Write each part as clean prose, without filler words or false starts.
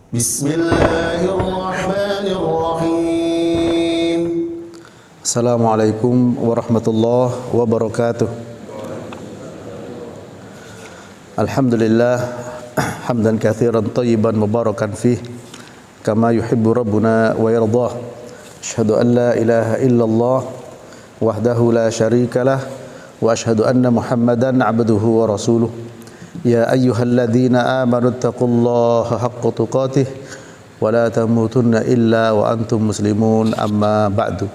Bismillahirrahmanirrahim. Assalamualaikum warahmatullahi wabarakatuh. Alhamdulillah hamdan katsiran thayyiban mubarakan fih kama yuhibbu rabbuna wa yardah. Asyhadu an la ilaha illallah wahdahu la syarikalah wa asyhadu anna Muhammadan abduhu wa rasuluh. Ya ayyuhalladzina amanu taqullaha haqqa tuqatih wa la tamutunna illa wa antum muslimun, amma ba'du.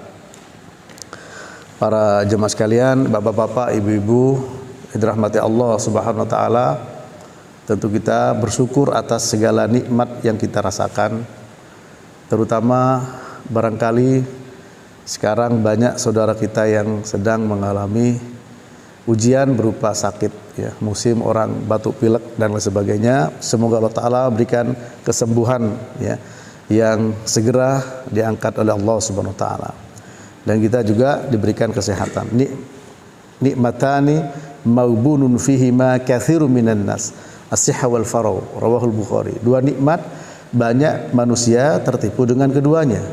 Para jemaah sekalian, bapak-bapak, ibu-ibu yang dirahmati Allah Subhanahu wa taala, tentu kita bersyukur atas segala nikmat yang kita rasakan. Terutama barangkali sekarang banyak saudara kita yang sedang mengalami ujian berupa sakit, ya, musim orang batuk pilek dan lain sebagainya. Semoga Allah Ta'ala berikan kesembuhan, ya, yang segera diangkat oleh Allah Subhanahu Wa Ta'ala, dan kita juga diberikan kesehatan. Nikmatani maubunun fihima katsirun minan nas, as-sihha wal faragh, rawahul Bukhari. Dua nikmat banyak manusia tertipu dengan keduanya.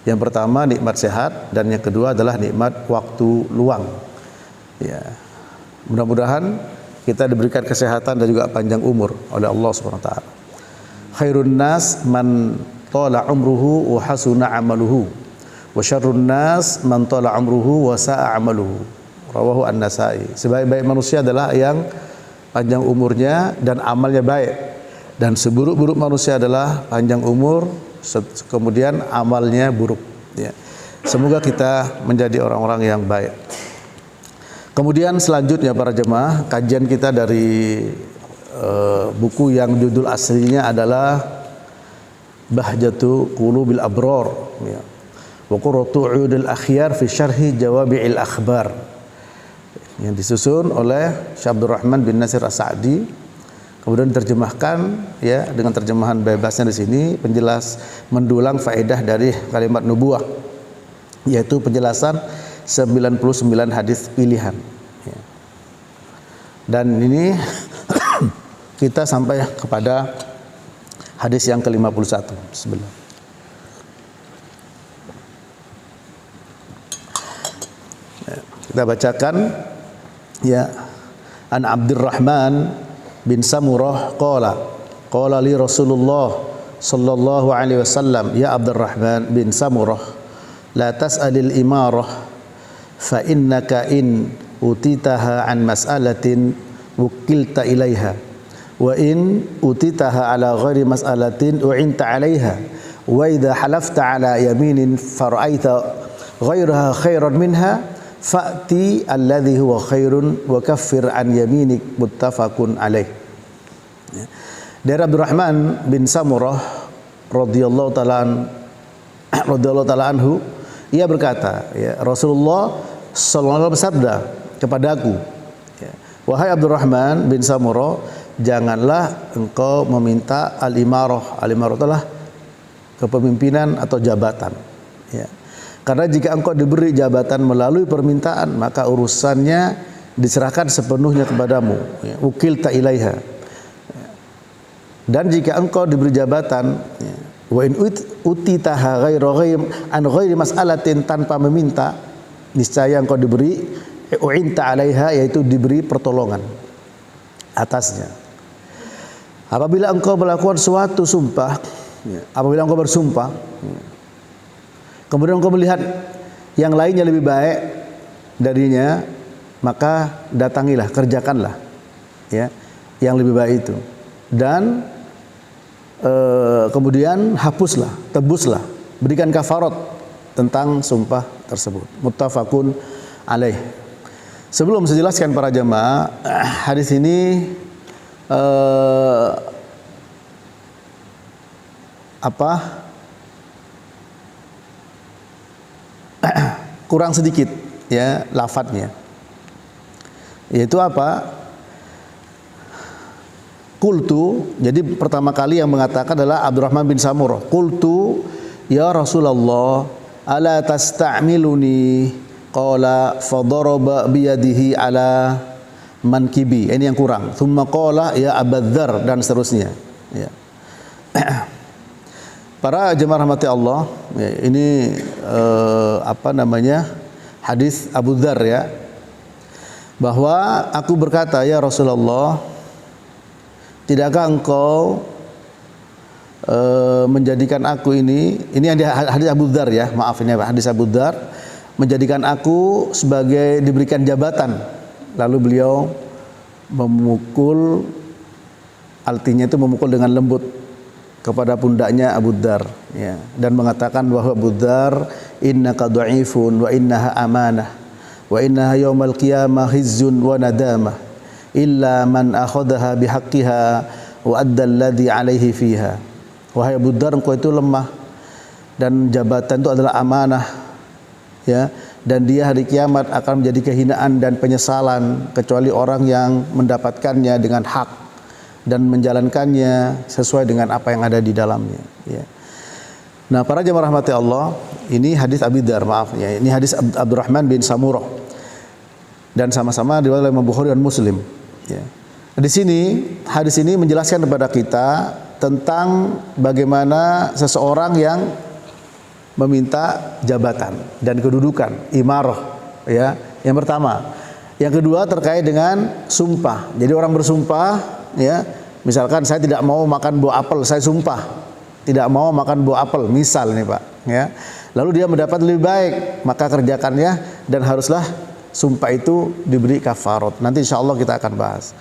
Yang pertama nikmat sehat, dan yang kedua adalah nikmat waktu luang. Ya, mudah-mudahan kita diberikan kesehatan dan juga panjang umur oleh Allah Subhanahu wa taala. Khairun nas man tala umruhu wa hasuna amaluhu, wa syarrun nas man tala umruhu wa sa'a amaluhu. Rawahu An-Nasa'i. Sebaik-baik manusia adalah yang panjang umurnya dan amalnya baik, dan seburuk-buruk manusia adalah panjang umur kemudian amalnya buruk, ya. Semoga kita menjadi orang-orang yang baik. Kemudian selanjutnya para jemaah, kajian kita dari buku yang judul aslinya adalah Bahjatu Qulubil Abrar, ya, wa Qurratu Uyunil Akhyar fi Syarhi Jawabi'il Akhbar, yang disusun oleh Syekh Abdul Rahman bin Nasir As-Sa'di, kemudian diterjemahkan, ya, dengan terjemahan bebasnya di sini, penjelas mendulang faedah dari kalimat nubuah, yaitu penjelasan 99 hadis pilihan, ya. Dan ini kita sampai kepada hadis yang ke-51. Bismillah. Kita bacakan, ya. An Abdurrahman bin Samurah qala li Rasulullah sallallahu alaihi wasallam, ya Abdurrahman bin Samurah, la tas'alil imarah fa innaka in utitaha an mas'alatin wukilta ilaiha, wa in utitaha ala ghairi mas'alatin u'inta 'alaiha, wa idha halafta ala yaminin fara'aita ghairaha khairan minha fa'ti alladhi huwa khairun wa kaffir an yaminik, muttafaqun alaih. Dari Abdurrahman bin Samurah radhiyallahu ta'ala anhu, ia berkata, ya, Rasulullah sallallahu alaihi wasallam bersabda kepadaku, ya, wahai Abdurrahman bin Samurah, janganlah engkau meminta al-imarah. Al-imarah adalah kepemimpinan atau jabatan, ya. Karena jika engkau diberi jabatan melalui permintaan, maka urusannya diserahkan sepenuhnya kepadamu, ya, ukilta ilaiha. Dan jika engkau diberi jabatan, ya, wa in utitaha an ghairi mas'alatin, tanpa meminta, niscaya engkau diberi u'inta 'alaiha, yaitu diberi pertolongan atasnya. Apabila engkau melakukan suatu sumpah, ya, apabila engkau bersumpah, ya, kemudian engkau melihat yang lainnya lebih baik darinya, maka datangilah, kerjakanlah, ya, yang lebih baik itu, dan kemudian hapuslah, tebuslah, berikan kafarat tentang sumpah tersebut. Muttafaqun alaih. Sebelum saya jelaskan para jemaah, hadis ini kurang sedikit, ya, lafadznya, yaitu apa? Qultu, jadi pertama kali yang mengatakan adalah Abdurrahman bin Samurah. Qultu ya Rasulullah ala tasta'miluni, qala fadaraba biyadihi ala mankibi. Ini yang kurang. Thumma qala ya Abadzar, dan seterusnya, ya. Para jemaah rahmati Allah, ya, ini hadis Abu Dzar ya, bahwa aku berkata, ya Rasulullah, tidakkah engkau menjadikan aku ini yang hadis Abu Dzar ya, maaf ini hadis Abu Dzar, menjadikan aku sebagai diberikan jabatan. Lalu beliau memukul, artinya itu memukul dengan lembut kepada pundaknya Abu Dzar ya, dan mengatakan bahwa Abu Dzar, innaka dha'ifun wa innaha amanah wa innaha yaumal qiyamah khizyun wa nadamah illa man akhadhaha bihaqqiha wa adda alladhi alaihi fiha. Wahai Abu Dzar, engkau itu lemah dan jabatan itu adalah amanah ya, dan dia hari kiamat akan menjadi kehinaan dan penyesalan kecuali orang yang mendapatkannya dengan hak dan menjalankannya sesuai dengan apa yang ada di dalamnya ya. Nah, para jemaah rahmati Allah, ini hadis Abi Dzar, maaf ya, ini hadis Abdurrahman bin Samurah dan sama-sama diriwayatkan oleh Imam Bukhari dan Muslim ya. Di sini hadis ini menjelaskan kepada kita tentang bagaimana seseorang yang meminta jabatan dan kedudukan, imarah ya, yang pertama. Yang kedua terkait dengan sumpah. Jadi orang bersumpah ya, misalkan saya tidak mau makan buah apel, saya sumpah tidak mau makan buah apel, misal nih Pak ya. Lalu dia mendapat lebih baik, maka kerjakannya, dan haruslah sumpah itu diberi kafarat. Nanti insya Allah kita akan bahas.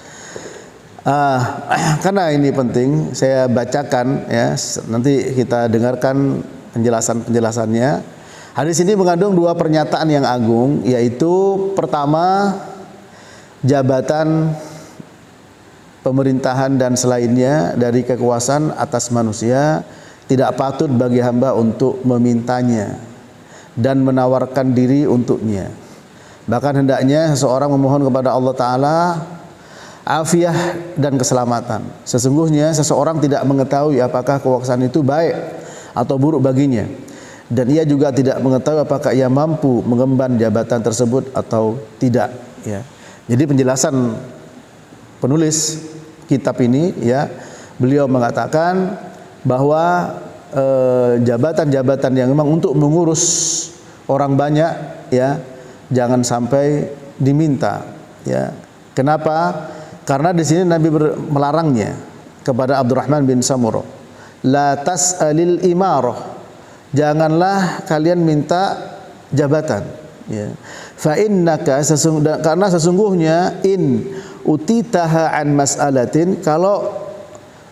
Karena ini penting, saya bacakan ya, nanti kita dengarkan penjelasannya. Hadis ini mengandung dua pernyataan yang agung, yaitu pertama, jabatan pemerintahan dan selainnya dari kekuasaan atas manusia tidak patut bagi hamba untuk memintanya dan menawarkan diri untuknya. Bahkan hendaknya seseorang memohon kepada Allah Ta'ala afiah dan keselamatan. Sesungguhnya seseorang tidak mengetahui apakah kekuasaan itu baik atau buruk baginya, dan ia juga tidak mengetahui apakah ia mampu mengemban jabatan tersebut atau tidak ya. Jadi penjelasan penulis kitab ini ya, beliau mengatakan bahwa jabatan-jabatan yang memang untuk mengurus orang banyak ya, jangan sampai diminta ya. Kenapa? Karena di sini Nabi melarangnya kepada Abdurrahman bin Samurah, la tas'alil imarah, janganlah kalian minta jabatan ya. Fa innaka, karena sesungguhnya, in utitaha an mas'alatin, kalau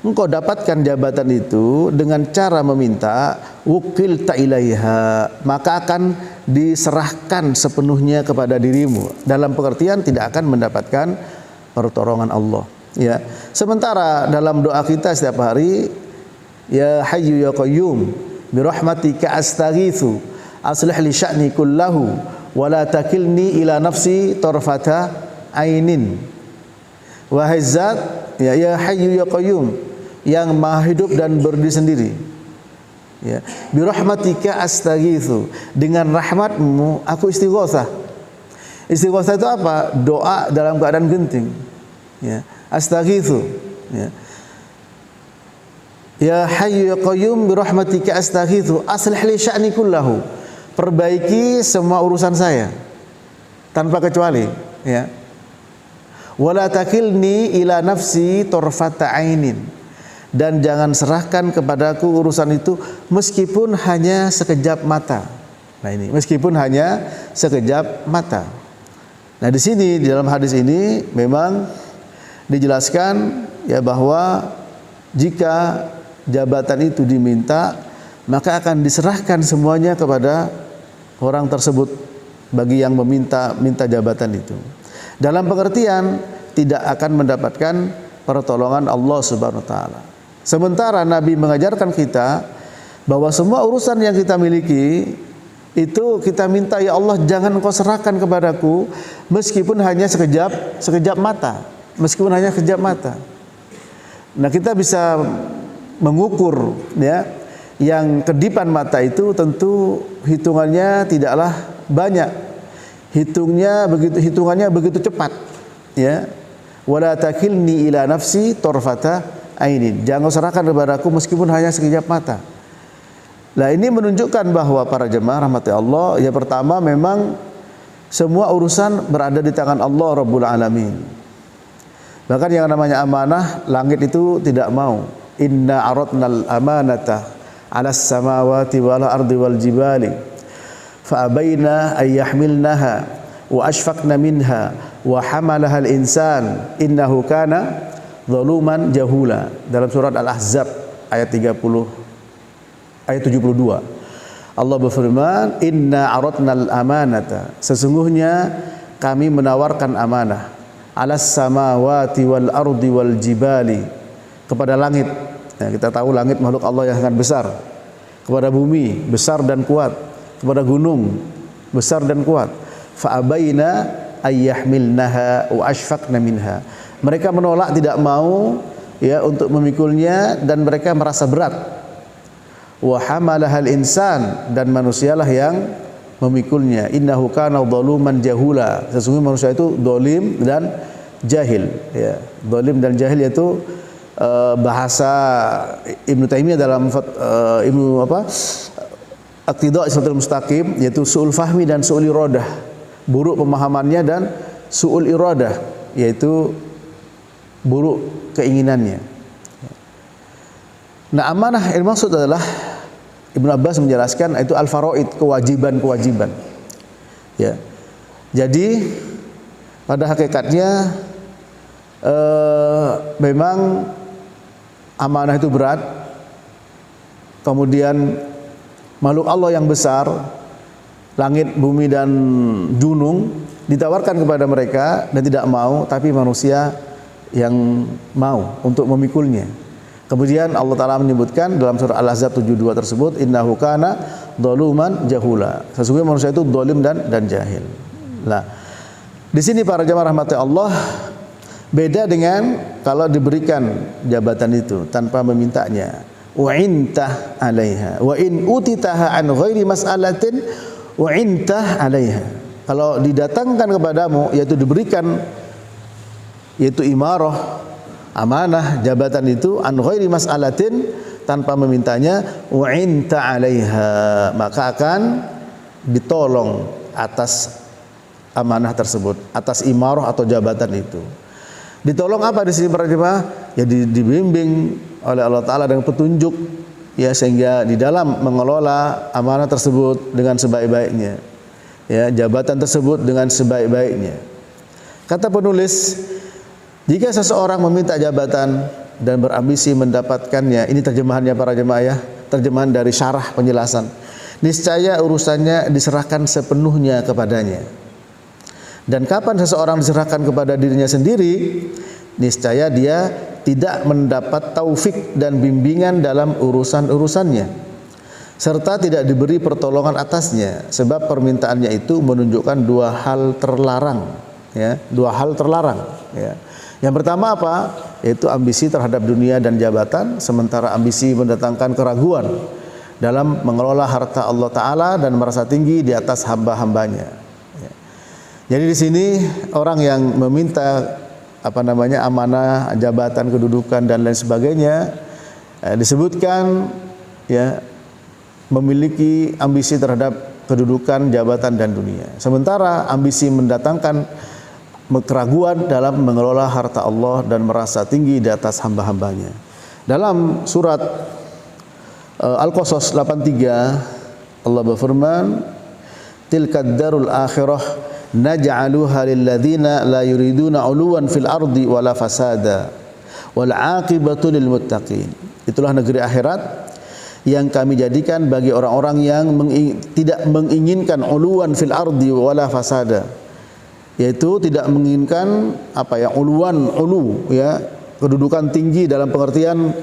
engkau dapatkan jabatan itu dengan cara meminta, wukilta ilaiha, maka akan diserahkan sepenuhnya kepada dirimu, dalam pengertian tidak akan mendapatkan pertolongan Allah ya. Sementara dalam doa kita setiap hari, ya hayyu ya qayyum bi rahmatika astaghitsu aslih li sya'ni kullahu wa la takilni ila nafsi tarfata ainin. Wahai zat ya hayyu ya qayyum, yang maha hidup dan berdiri sendiri ya, bi rahmatika astaghitsu, dengan rahmatmu aku istighatsah. Istighatsah itu apa? Doa dalam keadaan genting ya, astaghitsu ya. Ya hayyu ya qayyum bi rahmatika astaghitsu aslih li sya'ni kullahu, perbaiki semua urusan saya tanpa kecuali ya. Wala takilni ila nafsi tarfata ainin, dan jangan serahkan kepadaku urusan itu meskipun hanya sekejap mata. Nah ini, meskipun hanya sekejap mata. Nah di sini, di dalam hadis ini memang dijelaskan ya, bahwa jika jabatan itu diminta, maka akan diserahkan semuanya kepada orang tersebut bagi yang minta jabatan itu. Dalam pengertian tidak akan mendapatkan pertolongan Allah Subhanahu wa taala. Sementara Nabi mengajarkan kita bahwa semua urusan yang kita miliki itu kita minta, ya Allah jangan Engkau serahkan kepadaku meskipun hanya sekejap mata, meskipun hanya sekejap mata. Nah kita bisa mengukur ya, yang kedipan mata itu tentu hitungannya tidaklah banyak, hitungannya begitu cepat ya. Wala takilni ila nafsi tarfata ainin, jangan serahkan kepadaku meskipun hanya sekejap mata. Nah, ini menunjukkan bahwa para jemaah rahmati Allah, ya pertama memang semua urusan berada di tangan Allah Rabbul Alamin. Bahkan yang namanya amanah, langit itu tidak mau. Inna aradnal amanata 'alas samawati wal ardi wal jibali fa abaina ay yahmilnaha wa ashfaqna minha wa hamalaha al insan innahu kana zaluman jahula. Dalam surat Al-Ahzab ayat 72. Allah berfirman, inna aradnal amanata, sesungguhnya kami menawarkan amanah, alas samawati wal ardi wal jibali, kepada langit. Nah, kita tahu langit makhluk Allah yang sangat besar. Kepada bumi besar dan kuat, kepada gunung besar dan kuat. Fa abaina ayyahmilnaha wa ashfaqna minha. Mereka menolak, tidak mau ya untuk memikulnya, dan mereka merasa berat. Wa hamalahal insan, dan manusialah yang memikulnya. Innahu kana zaluman jahula, sesungguhnya manusia itu zalim dan jahil, ya. Zalim dan jahil yaitu bahasa Ibnu Taimiyah dalam Iqtida' Shiratal Mustaqim, yaitu su'ul fahmi dan su'ul iradah, buruk pemahamannya dan su'ul iradah, yaitu buruk keinginannya. Nah, amanah yang maksud adalah, Ibnu Abbas menjelaskan, itu al-faraid, kewajiban-kewajiban. Ya. Jadi pada hakikatnya memang amanah itu berat. Kemudian makhluk Allah yang besar, langit, bumi dan gunung, ditawarkan kepada mereka dan tidak mau, tapi manusia yang mau untuk memikulnya. Kemudian Allah Ta'ala menyebutkan dalam surah Al-Ahzab 72 tersebut, innahu kana zaluman jahula, sesungguhnya manusia itu zalim dan jahil. Nah, di sini para jamaah rahmati Allah, beda dengan kalau diberikan jabatan itu tanpa memintanya. Wa intah 'alaiha wa in utitaha an ghairi mas'alatin wa intah 'alaiha. Kalau didatangkan kepadamu, yaitu diberikan, yaitu imarah, amanah, jabatan itu, an ghairi mas'alatin, tanpa memintanya, wa inta 'alaiha, maka akan ditolong atas amanah tersebut, atas imarah atau jabatan itu. Ditolong apa di sini para jemaah? Ya dibimbing oleh Allah Ta'ala dengan petunjuk, ya, sehingga di dalam mengelola amanah tersebut dengan sebaik-baiknya, ya, jabatan tersebut dengan sebaik-baiknya. Kata penulis, jika seseorang meminta jabatan dan berambisi mendapatkannya, ini terjemahannya para jemaah, ya, terjemahan dari syarah penjelasan, niscaya urusannya diserahkan sepenuhnya kepadanya. Dan kapan seseorang diserahkan kepada dirinya sendiri, niscaya dia tidak mendapat taufik dan bimbingan dalam urusan-urusannya, serta tidak diberi pertolongan atasnya, sebab permintaannya itu menunjukkan dua hal terlarang, ya, dua hal terlarang, ya. Yang pertama apa? Yaitu ambisi terhadap dunia dan jabatan, sementara ambisi mendatangkan keraguan dalam mengelola harta Allah Ta'ala dan merasa tinggi di atas hamba-hambanya. Jadi di sini orang yang meminta amanah, jabatan, kedudukan dan lain sebagainya, disebutkan, ya, memiliki ambisi terhadap kedudukan, jabatan dan dunia. Sementara ambisi mendatangkan keraguan dalam mengelola harta Allah dan merasa tinggi di atas hamba-hambanya. Dalam surat Al-Qasas 83 Allah berfirman, tilkad darul akhirah naj'aluha lil ladzina la yuriduna 'uluwan fil ardi wala fasada wal 'aqibatu lil muttaqin. Itulah negeri akhirat yang kami jadikan bagi orang-orang yang tidak menginginkan 'uluwan fil ardi wala fasada, yaitu tidak menginginkan uluwan, ya, kedudukan tinggi dalam pengertian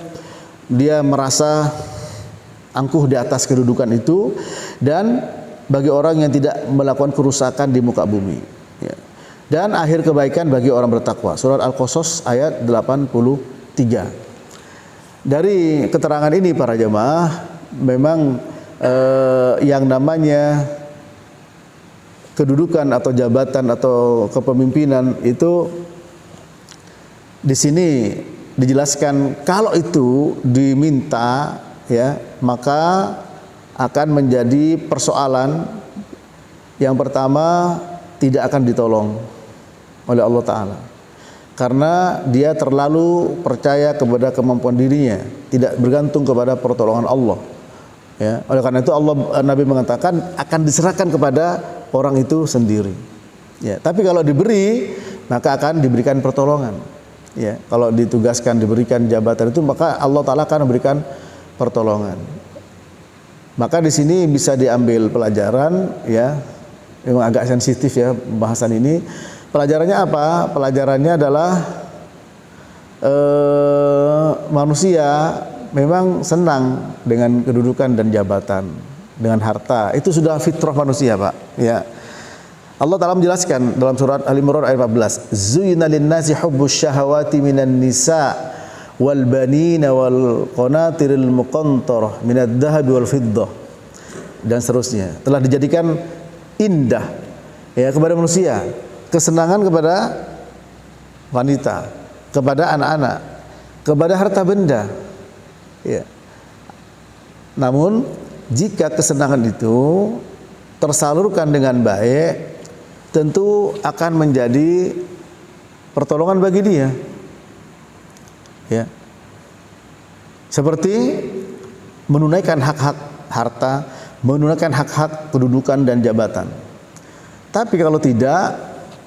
dia merasa angkuh di atas kedudukan itu, dan bagi orang yang tidak melakukan kerusakan di muka bumi, ya. Dan akhir kebaikan bagi orang bertakwa. Surat Al-Qasas ayat 83. Dari keterangan ini para jemaah, memang yang namanya kedudukan atau jabatan atau kepemimpinan itu di sini dijelaskan, kalau itu diminta, ya, maka akan menjadi persoalan. Yang pertama, tidak akan ditolong oleh Allah Ta'ala, karena dia terlalu percaya kepada kemampuan dirinya, tidak bergantung kepada pertolongan Allah. Ya, oleh karena itu Nabi mengatakan akan diserahkan kepada orang itu sendiri. Ya, tapi kalau diberi, maka akan diberikan pertolongan. Ya, kalau ditugaskan, diberikan jabatan itu, maka Allah Ta'ala akan memberikan pertolongan. Maka di sini bisa diambil pelajaran, ya, memang agak sensitif ya bahasan ini. Pelajarannya apa? Pelajarannya adalah manusia memang senang dengan kedudukan dan jabatan, dengan harta. Itu sudah fitrah manusia, Pak. Ya. Allah Ta'ala menjelaskan dalam surat Al-Imran ayat 14, "Zuyyina lin-nasi hubbus syahawati minan nisa wal banina wal qanatiril muqantarah minad dhahabi wal fiddah." Dan seterusnya. Telah dijadikan indah ya kepada manusia, kesenangan kepada wanita, kepada anak-anak, kepada harta benda. Ya. Namun jika kesenangan itu tersalurkan dengan baik, tentu akan menjadi pertolongan bagi dia. Ya. Seperti menunaikan hak-hak harta, menunaikan hak-hak kedudukan dan jabatan. Tapi kalau tidak,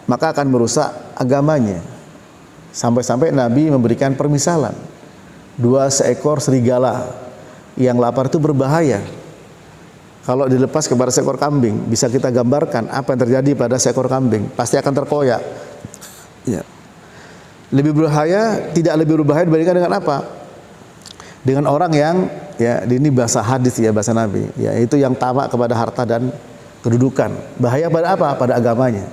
maka akan merusak agamanya. Sampai-sampai Nabi memberikan permisalan. 2 seekor serigala yang lapar itu berbahaya. Kalau dilepas kepada seekor kambing, bisa kita gambarkan apa yang terjadi pada seekor kambing. Pasti akan terkoyak. Ya. Lebih berbahaya, tidak lebih berbahaya dibandingkan dengan apa? Dengan orang yang, ya, ini bahasa hadis ya, bahasa Nabi, ya, itu yang tamak kepada harta dan kedudukan. Bahaya pada apa? Pada agamanya.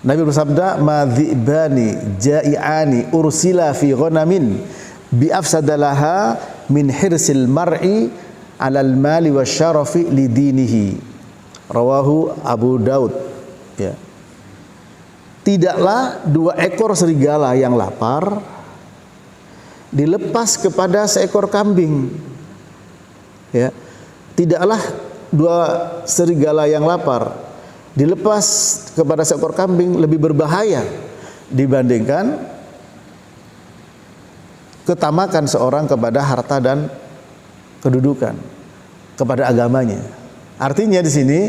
Nabi bersabda, "Madzibani ja'iani ursila fi ghanamin bi afsadalaha min hirsil mar'i alal mali wasyarafi lidinihi." Rawahu Abu Daud. Ya. Tidaklah 2 ekor serigala yang lapar dilepas kepada seekor kambing. Ya. Tidaklah 2 serigala yang lapar dilepas kepada seekor kambing lebih berbahaya dibandingkan ketamakan seorang kepada harta dan kedudukan, kepada agamanya. Artinya di sini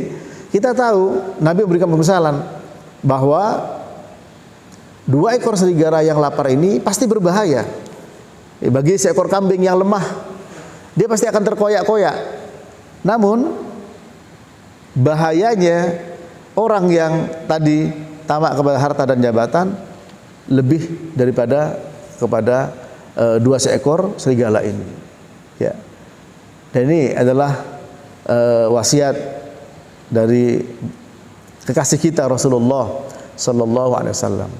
kita tahu Nabi memberikan permisalan bahwa 2 ekor serigala yang lapar ini pasti berbahaya. Bagi seekor kambing yang lemah, dia pasti akan terkoyak-koyak. Namun bahayanya orang yang tadi tamak kepada harta dan jabatan lebih daripada kepada 2 seekor serigala ini. Ya. Dan ini adalah wasiat dari kekasih kita Rasulullah Sallallahu Alaihi Wasallam.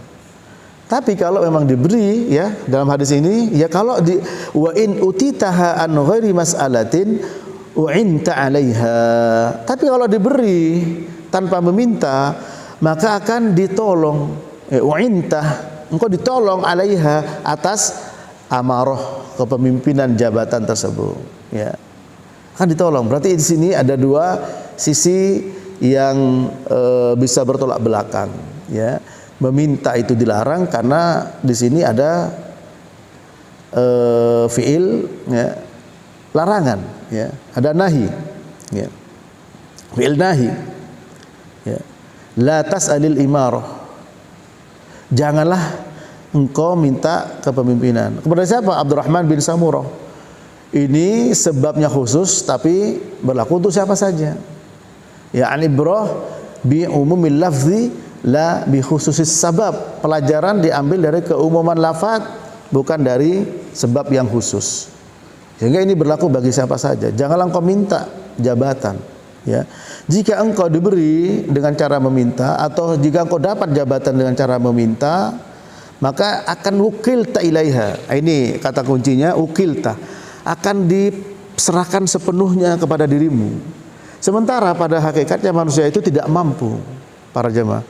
Tapi kalau memang diberi, ya, dalam hadis ini, ya, kalau di wa in utitaha an ghairi mas'alatin u'inta 'alaiha. Tapi kalau diberi tanpa meminta, maka akan ditolong. U'inta, engkau ditolong 'alaiha atas amarah kepemimpinan jabatan tersebut, ya. Akan ditolong. Berarti di sini ada 2 sisi yang bisa bertolak belakang, ya. Meminta itu dilarang karena di sini ada fiil, ya, larangan, ya, ada nahi, ya, fiil nahi, ya. La tas'alil imarah, janganlah engkau minta kepemimpinan. Kepada siapa? Abdurrahman bin Samurah. Ini sebabnya khusus, tapi berlaku untuk siapa saja. Ya, al-ibrah bi umumil lafzi la bi khususis sabab. Pelajaran diambil dari keumuman lafaz, bukan dari sebab yang khusus. Sehingga ini berlaku bagi siapa saja. Janganlah engkau minta jabatan, ya. Jika engkau diberi dengan cara meminta, atau jika engkau dapat jabatan dengan cara meminta, maka akan wukilta ilaiha. Ini kata kuncinya, wukilta, akan diserahkan sepenuhnya kepada dirimu. Sementara pada hakikatnya manusia itu tidak mampu, para jemaah,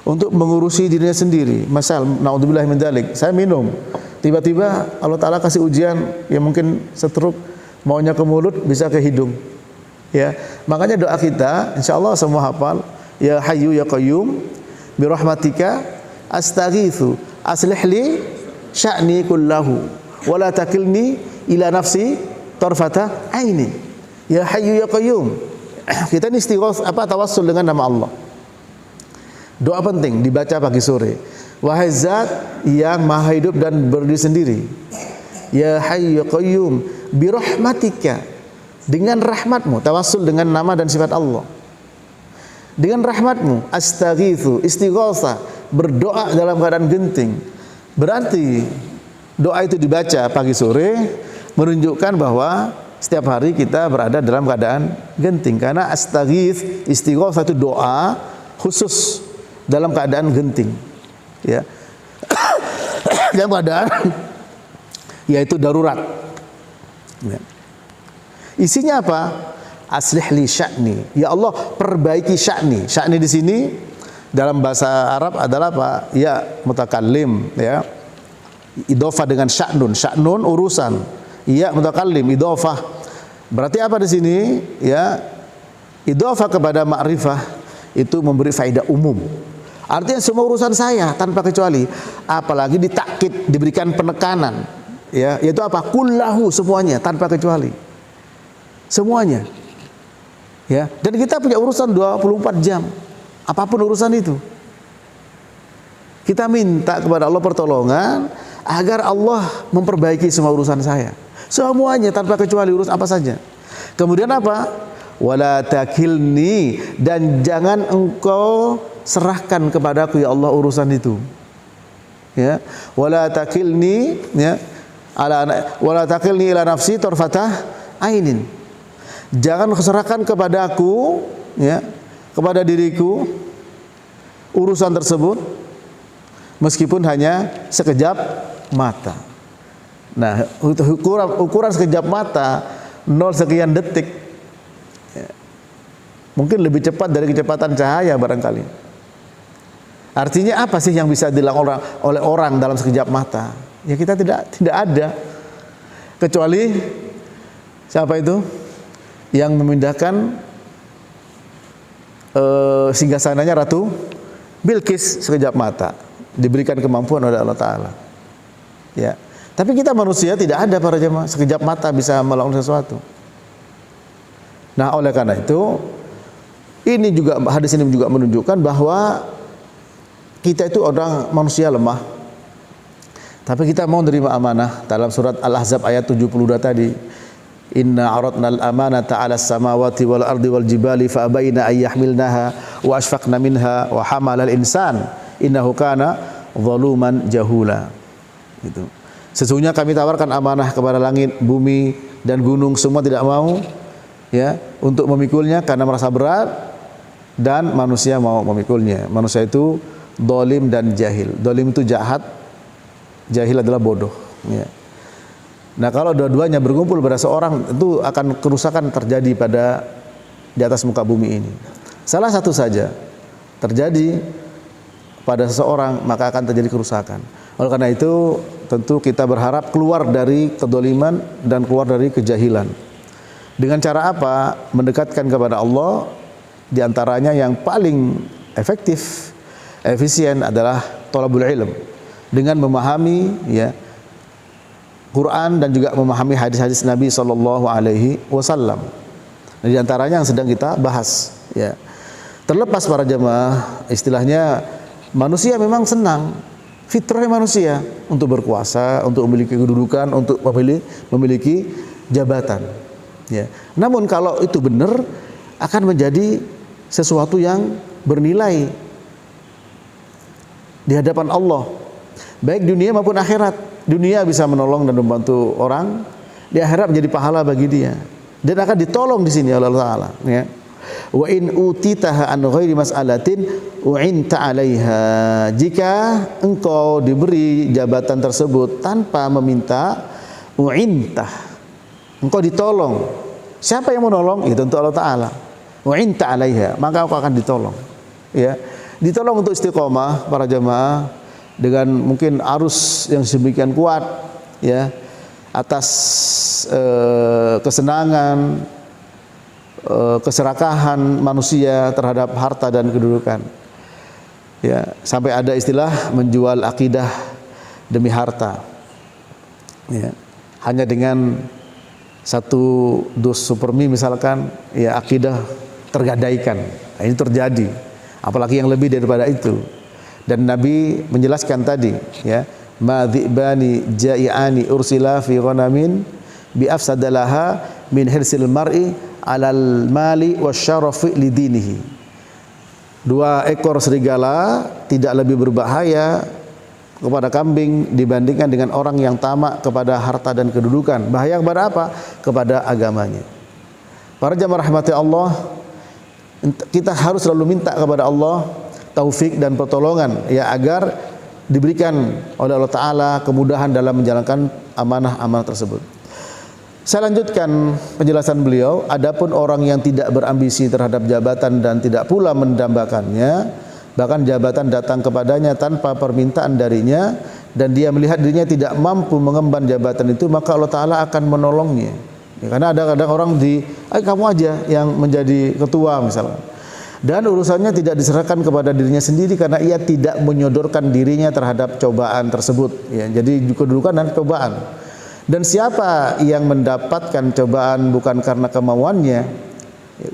untuk mengurusi dirinya sendiri. Misal, naudzubillah min dzalik, saya minum, tiba-tiba Allah Ta'ala kasih ujian, ya mungkin stroke, maunya ke mulut bisa ke hidung, Ya, makanya doa kita insya Allah semua hafal. Ya Hayyu ya Qayyum bi rahmatika astaghitsu aslih li sya'ni kullahu wa la takilni ila nafsi tarfata aini. Ya Hayyu ya Qayyum. Kita ini tawassul dengan nama Allah. Doa penting dibaca pagi sore. Wahai Zat yang Maha hidup dan berdiri sendiri. Ya Hayyu ya Qayyum bi rahmatika, dengan rahmatmu, tawassul dengan nama dan sifat Allah. Dengan rahmatmu, astaghitsu, istighatsah, berdoa dalam keadaan genting. Berarti doa itu dibaca pagi sore menunjukkan bahwa setiap hari kita berada dalam keadaan genting, karena astaghits, istighatsah itu doa khusus dalam keadaan genting. Ya. Dalam keadaan yaitu darurat. Ya. Isinya apa? Aslih li sya'ni. Ya Allah, perbaiki sya'ni. Sya'ni di sini dalam bahasa Arab adalah apa? Ya mutakallim, ya. Idhofah dengan sya'nun. Sya'nun urusan. Ya mutakallim, idhofah. Berarti apa di sini? Ya, idhofah kepada ma'rifah itu memberi faedah umum. Artinya semua urusan saya tanpa kecuali, apalagi ditakkid, diberikan penekanan, ya, yaitu apa? Kullahu, semuanya tanpa kecuali. Semuanya. Ya, dan kita punya urusan 24 jam. Apapun urusan itu. Kita minta kepada Allah pertolongan agar Allah memperbaiki semua urusan saya. Semuanya tanpa kecuali, urus apa saja. Kemudian apa? Wala takilni, dan jangan engkau serahkan kepadaku ya Allah urusan itu. Ya, wala takilni, ya, wala takilni ila nafsi tarfatah ainin. Jangan serahkan kepadaku, ya, kepada diriku urusan tersebut meskipun hanya sekejap mata. Nah, ukuran sekejap mata 0 sekian detik, ya, mungkin lebih cepat dari kecepatan cahaya barangkali. Artinya apa sih yang bisa dilakukan oleh orang dalam sekejap mata? Ya kita tidak ada, kecuali siapa itu yang memindahkan singgasananya Ratu Bilqis sekejap mata, diberikan kemampuan oleh Allah Ta'ala. Ya, tapi kita manusia tidak ada para jemaah sekejap mata bisa melakukan sesuatu. Nah, oleh karena itu ini juga, hadis ini juga menunjukkan bahwa kita itu orang manusia lemah, tapi kita mau menerima amanah. Dalam surat Al-Ahzab ayat 72 tadi, inna aradna al-amanata 'ala as-samawati wal ardi wal jibali fa abaina ay yahmilnaha wa ashfaqna minha wa hamala al-insan innahu kana zaluman jahula. Gitu. Sesungguhnya kami tawarkan amanah kepada langit, bumi dan gunung, semua tidak mau, ya, untuk memikulnya karena merasa berat, dan manusia mau memikulnya. Manusia itu zalim dan jahil. Zalim itu jahat, jahil adalah bodoh, ya. Nah, kalau dua-duanya berkumpul pada seorang, itu akan kerusakan terjadi di atas muka bumi ini. Salah satu saja terjadi pada seseorang, maka akan terjadi kerusakan. Oleh karena itu, tentu kita berharap keluar dari kedoliman dan keluar dari kejahilan. Dengan cara apa? Mendekatkan kepada Allah. Di antaranya yang paling efektif, efisien adalah thalabul ilm, dengan memahami, ya, Quran dan juga memahami hadis-hadis Nabi Sallallahu Alaihi Wasallam. Di antaranya yang sedang kita bahas, ya. Terlepas para jemaah, istilahnya manusia memang senang, fitrahnya manusia untuk berkuasa, untuk memiliki kedudukan, untuk memiliki jabatan, ya. Namun kalau itu benar, akan menjadi sesuatu yang bernilai di hadapan Allah, baik dunia maupun akhirat. Dunia bisa menolong dan membantu orang, di akhirat menjadi pahala bagi dia, dan akan ditolong di sini oleh Allah Ta'ala, ya. Wa in utitaha an ghairi mas'alatin u'inta 'alaiha. Jika engkau diberi jabatan tersebut tanpa meminta, u'intah, engkau ditolong. Siapa yang menolong? Ya tentu Allah Ta'ala. U'inta 'alaiha, maka engkau akan ditolong, ya. Ditolong untuk istiqomah para jemaah dengan mungkin arus yang sedemikian kuat, ya, atas kesenangan, keserakahan manusia terhadap harta dan kedudukan. Ya, sampai ada istilah menjual akidah demi harta. Ya, hanya dengan satu dus supermi misalkan, ya akidah tergadaikan. Nah, ini terjadi. Apalagi yang lebih daripada itu. Dan Nabi menjelaskan tadi, ya, ma dzibani ja'iani ursila fi ghanamin bi afsadalaha min hirsil mar'i alal mali wasyarafi lidinihi. 2 ekor serigala tidak lebih berbahaya kepada kambing dibandingkan dengan orang yang tamak kepada harta dan kedudukan. Bahaya kepada apa? Kepada agamanya. Para jamaah rahmati Allah, kita harus selalu minta kepada Allah taufik dan pertolongan, ya, agar diberikan oleh Allah Ta'ala kemudahan dalam menjalankan amanah-amanah tersebut. Saya lanjutkan penjelasan beliau. Adapun orang yang tidak berambisi terhadap jabatan dan tidak pula mendambakannya, bahkan jabatan datang kepadanya tanpa permintaan darinya, dan dia melihat dirinya tidak mampu mengemban jabatan itu, maka Allah Ta'ala akan menolongnya. Ya, karena ada kadang orang kamu aja yang menjadi ketua misalnya, dan urusannya tidak diserahkan kepada dirinya sendiri karena ia tidak menyodorkan dirinya terhadap cobaan tersebut. Ya, jadi kedudukan dan cobaan. Dan siapa yang mendapatkan cobaan bukan karena kemauannya, ya,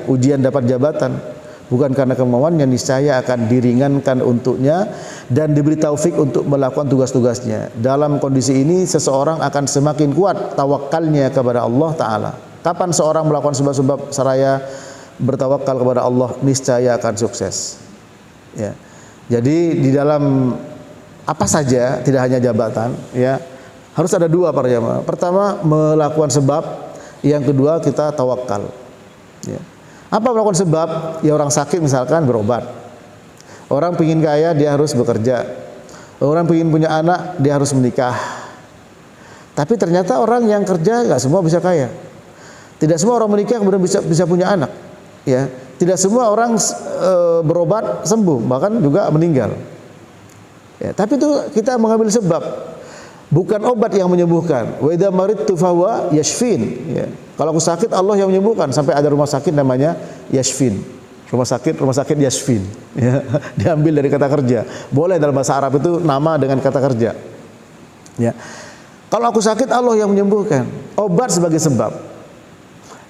ujian dapat jabatan bukan karena kemauannya, niscaya akan diringankan untuknya dan diberi taufik untuk melakukan tugas-tugasnya. Dalam kondisi ini seseorang akan semakin kuat tawakalnya kepada Allah Ta'ala. Kapan seorang melakukan sebab-sebab seraya bertawakal kepada Allah, niscaya akan sukses. Ya. Jadi di dalam apa saja, tidak hanya jabatan, ya, harus ada 2 para jamaah. Pertama, melakukan sebab. Yang kedua, kita tawakal. Ya. Apa melakukan sebab? Ya, orang sakit misalkan berobat. Orang pingin kaya, dia harus bekerja. Orang pingin punya anak, dia harus menikah. Tapi ternyata orang yang kerja nggak semua bisa kaya. Tidak semua orang menikah kemudian bisa punya anak. Ya, tidak semua orang berobat sembuh, bahkan juga meninggal. Ya, tapi itu kita mengambil sebab. Bukan obat yang menyembuhkan. Wa idza maridtu fahuwa yashfin. Ya. Kalau aku sakit, Allah yang menyembuhkan. Sampai ada rumah sakit namanya Yashfin. Rumah sakit Yashfin. Ya. Diambil dari kata kerja. Boleh dalam bahasa Arab itu nama dengan kata kerja. Ya. Kalau aku sakit, Allah yang menyembuhkan. Obat sebagai sebab.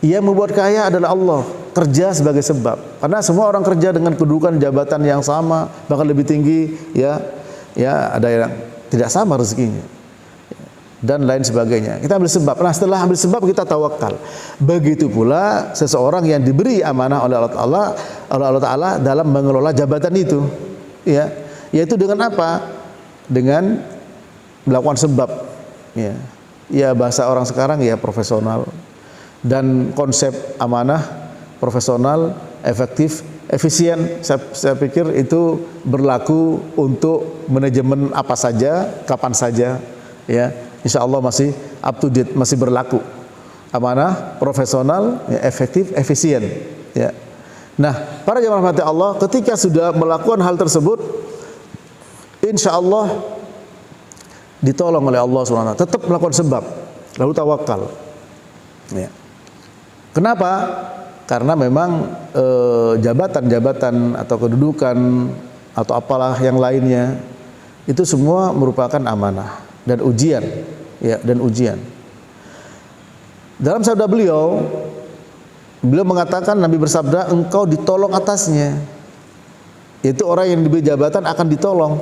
Yang membuat kaya adalah Allah. Kerja sebagai sebab. Karena semua orang kerja dengan kedudukan jabatan yang sama, bahkan lebih tinggi. Ya, ada yang tidak sama rezekinya dan lain sebagainya. Kita ambil sebab. Nah, setelah ambil sebab kita tawakal. Begitu pula seseorang yang diberi amanah oleh Allah Ta'ala dalam mengelola jabatan itu, ya, yaitu dengan apa? Dengan melakukan sebab. Ya, bahasa orang sekarang ya profesional. Dan konsep amanah, profesional, efektif, efisien, saya pikir itu berlaku untuk manajemen apa saja, kapan saja, ya. Insya Allah masih up to date, masih berlaku. Amanah, profesional, ya, efektif, efisien. Ya. Nah, para jamaah rahmati Allah, ketika sudah melakukan hal tersebut, insya Allah ditolong oleh Allah SWT. Tetap melakukan sebab, lalu tawakal. Ya. Kenapa? Karena memang jabatan-jabatan atau kedudukan atau apalah yang lainnya itu semua merupakan amanah dan ujian, ya, dan ujian. Dalam sabda beliau mengatakan, Nabi bersabda, engkau ditolong atasnya. Itu orang yang diberi jabatan akan ditolong.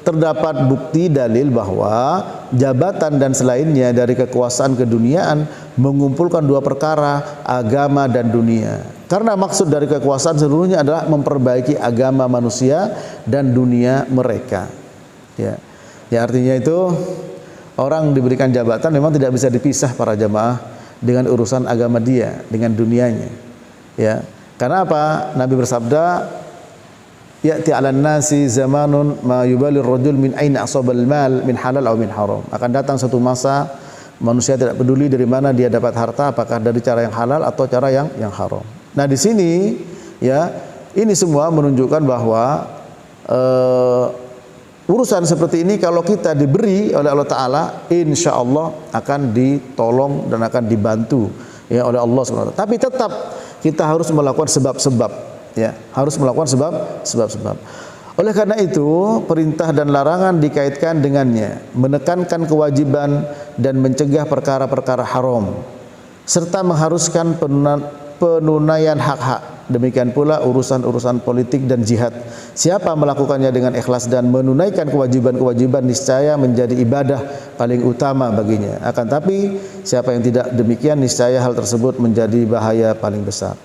Terdapat bukti dalil bahwa jabatan dan selainnya dari kekuasaan keduniaan mengumpulkan 2 perkara, agama dan dunia. Karena maksud dari kekuasaan seluruhnya adalah memperbaiki agama manusia dan dunia mereka. Ya. Ya, artinya itu orang diberikan jabatan memang tidak bisa dipisah para jamaah dengan urusan agama dia, dengan dunianya. Ya. Karena apa? Nabi bersabda, ya'ti 'alan nasi zamanun ma yubalir rajul min aina asabal mal min halal atau min haram. Akan datang satu masa manusia tidak peduli dari mana dia dapat harta, apakah dari cara yang halal atau cara yang haram. Nah, di sini ya, ini semua menunjukkan bahwa urusan seperti ini kalau kita diberi oleh Allah Ta'ala, insya Allah akan ditolong dan akan dibantu, ya, oleh Allah SWT. Tapi tetap kita harus melakukan sebab-sebab, ya, harus melakukan sebab-sebab. Oleh karena itu, perintah dan larangan dikaitkan dengannya, menekankan kewajiban dan mencegah perkara-perkara haram, serta mengharuskan penunaian hak-hak. Demikian pula urusan-urusan politik dan jihad. Siapa melakukannya dengan ikhlas dan menunaikan kewajiban-kewajiban, niscaya menjadi ibadah paling utama baginya. Akan tapi siapa yang tidak demikian, niscaya hal tersebut menjadi bahaya paling besar.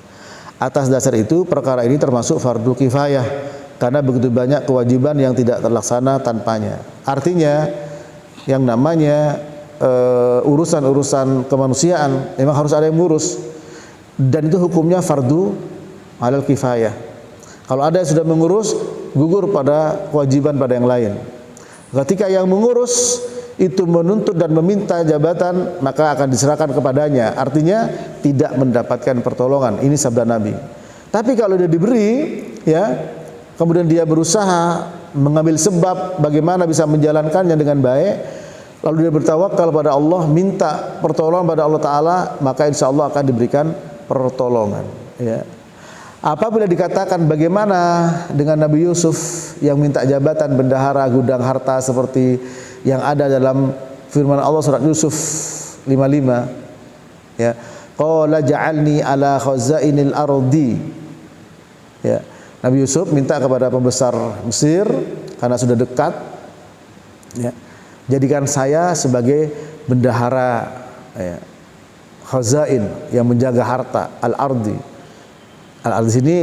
Atas dasar itu, perkara ini termasuk fardu kifayah, karena begitu banyak kewajiban yang tidak terlaksana tanpanya. Artinya, yang namanya urusan-urusan kemanusiaan memang harus ada yang ngurus, dan itu hukumnya fardu alal kifayah. Kalau ada yang sudah mengurus, gugur pada kewajiban pada yang lain. Ketika yang mengurus itu menuntut dan meminta jabatan, maka akan diserahkan kepadanya. Artinya tidak mendapatkan pertolongan. Ini sabda Nabi. Tapi kalau dia diberi, ya, kemudian dia berusaha mengambil sebab bagaimana bisa menjalankannya dengan baik, lalu dia bertawakal pada Allah, minta pertolongan pada Allah Ta'ala, maka insya Allah akan diberikan pertolongan, ya. Apabila dikatakan bagaimana dengan Nabi Yusuf yang minta jabatan bendahara gudang harta seperti yang ada dalam firman Allah surat Yusuf 55, ya, qala ja'alni ala khazainil ardi, ya, Nabi Yusuf minta kepada pembesar Mesir karena sudah dekat, ya, jadikan saya sebagai bendahara, ya, khazain yang menjaga harta al-ardi. Al-ardi sini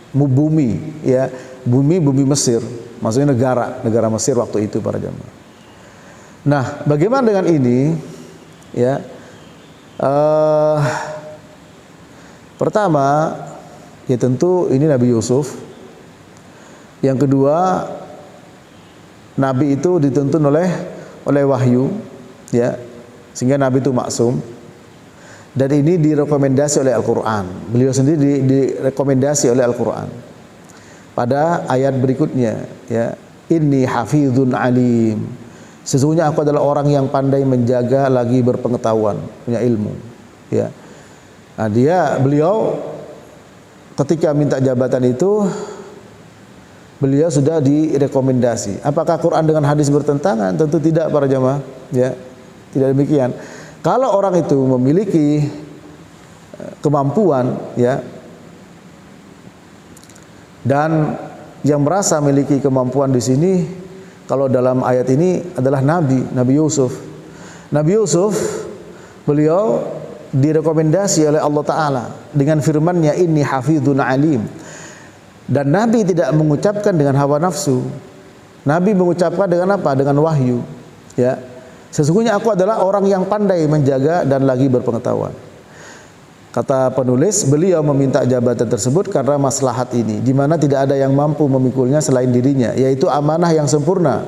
bumi, ya, bumi Mesir, maksudnya negara Mesir waktu itu para jamaah. Nah, bagaimana dengan ini, ya? Pertama, ya tentu ini Nabi Yusuf. Yang kedua, Nabi itu dituntun oleh wahyu, ya, sehingga Nabi itu maksum. Dan ini direkomendasi oleh Al-Quran. Beliau sendiri direkomendasi oleh Al-Quran pada ayat berikutnya, ya, inni hafizun alim, sesungguhnya aku adalah orang yang pandai menjaga lagi berpengetahuan, punya ilmu, ya. Nah, beliau ketika minta jabatan itu, beliau sudah direkomendasi. Apakah Quran dengan hadis bertentangan? Tentu tidak para jamaah, ya, tidak demikian. Kalau orang itu memiliki kemampuan, ya, dan yang merasa memiliki kemampuan di sini, kalau dalam ayat ini adalah Nabi Yusuf. Nabi Yusuf, beliau direkomendasi oleh Allah Ta'ala dengan firman-Nya, inni hafizun alim. Dan Nabi tidak mengucapkan dengan hawa nafsu. Nabi mengucapkan dengan apa? Dengan wahyu, ya. Sesungguhnya aku adalah orang yang pandai menjaga dan lagi berpengetahuan. Kata penulis, beliau meminta jabatan tersebut karena maslahat ini, di mana tidak ada yang mampu memikulnya selain dirinya, yaitu amanah yang sempurna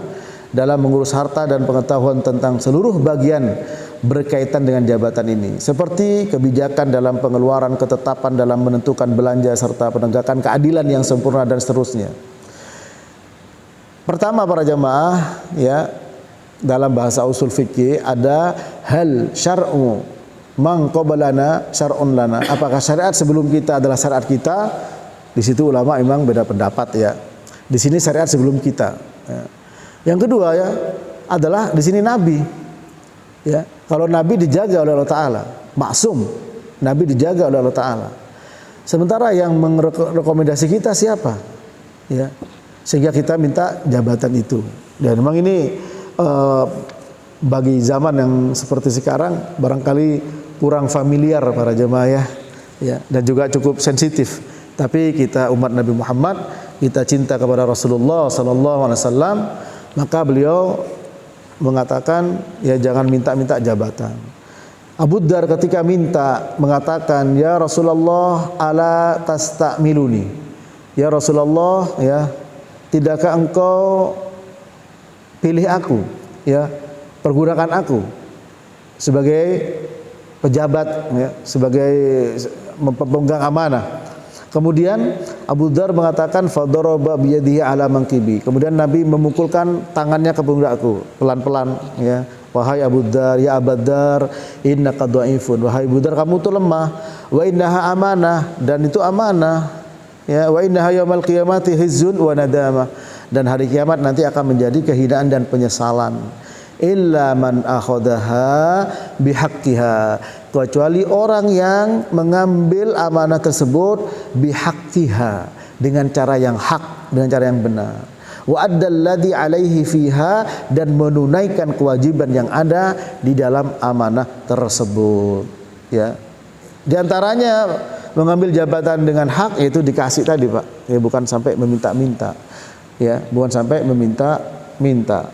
dalam mengurus harta dan pengetahuan tentang seluruh bagian berkaitan dengan jabatan ini, seperti kebijakan dalam pengeluaran, ketetapan dalam menentukan belanja, serta penegakan keadilan yang sempurna dan seterusnya. Pertama para jamaah, ya, dalam bahasa usul fikih ada hal syar'u man qabalana syar'un lana. Apakah syariat sebelum kita adalah syariat kita? Di situ ulama memang beda pendapat, ya. Di sini syariat sebelum kita. Ya. Yang kedua, ya, adalah di sini Nabi. Ya, kalau Nabi dijaga oleh Allah Ta'ala, maksum, Nabi dijaga oleh Allah Ta'ala. Sementara yang merekomendasi kita siapa? Ya, sehingga kita minta jabatan itu. Dan memang ini bagi zaman yang seperti sekarang barangkali kurang familiar para jemaah, ya, dan juga cukup sensitif. Tapi kita umat Nabi Muhammad, kita cinta kepada Rasulullah sallallahu alaihi wasallam, maka beliau mengatakan, ya, jangan minta-minta jabatan. Abu Dzar ketika minta mengatakan, ya Rasulullah, ala tastamiluni, ya Rasulullah, ya, tidakkah engkau pilih aku, ya, pergunakan aku sebagai pejabat, ya, sebagai pemegang amanah. Kemudian Abu Dzar mengatakan fadaraba biyadihi ala manqibi. Kemudian Nabi memukulkan tangannya ke pundakku pelan-pelan, ya, wahai Abu Dzar, ya Abu Dzar, innaka dhaifun, wahai Abu Dzar kamu tuh lemah, wa innaha amanah, dan itu amanah, ya, wa innaha yaumil qiyamati hizzun wa nadamah, dan hari kiamat nanti akan menjadi kehinaan dan penyesalan. Illa man akhadaha bihaqqiha, kecuali orang yang mengambil amanah tersebut bihaqqiha, dengan cara yang hak, dengan cara yang benar. Wa addalladzi alaihi fiha, dan menunaikan kewajiban yang ada di dalam amanah tersebut, ya. Di antaranya mengambil jabatan dengan hak, yaitu dikasih tadi, Pak, ya, bukan sampai meminta-minta, ya, bukan sampai meminta-minta.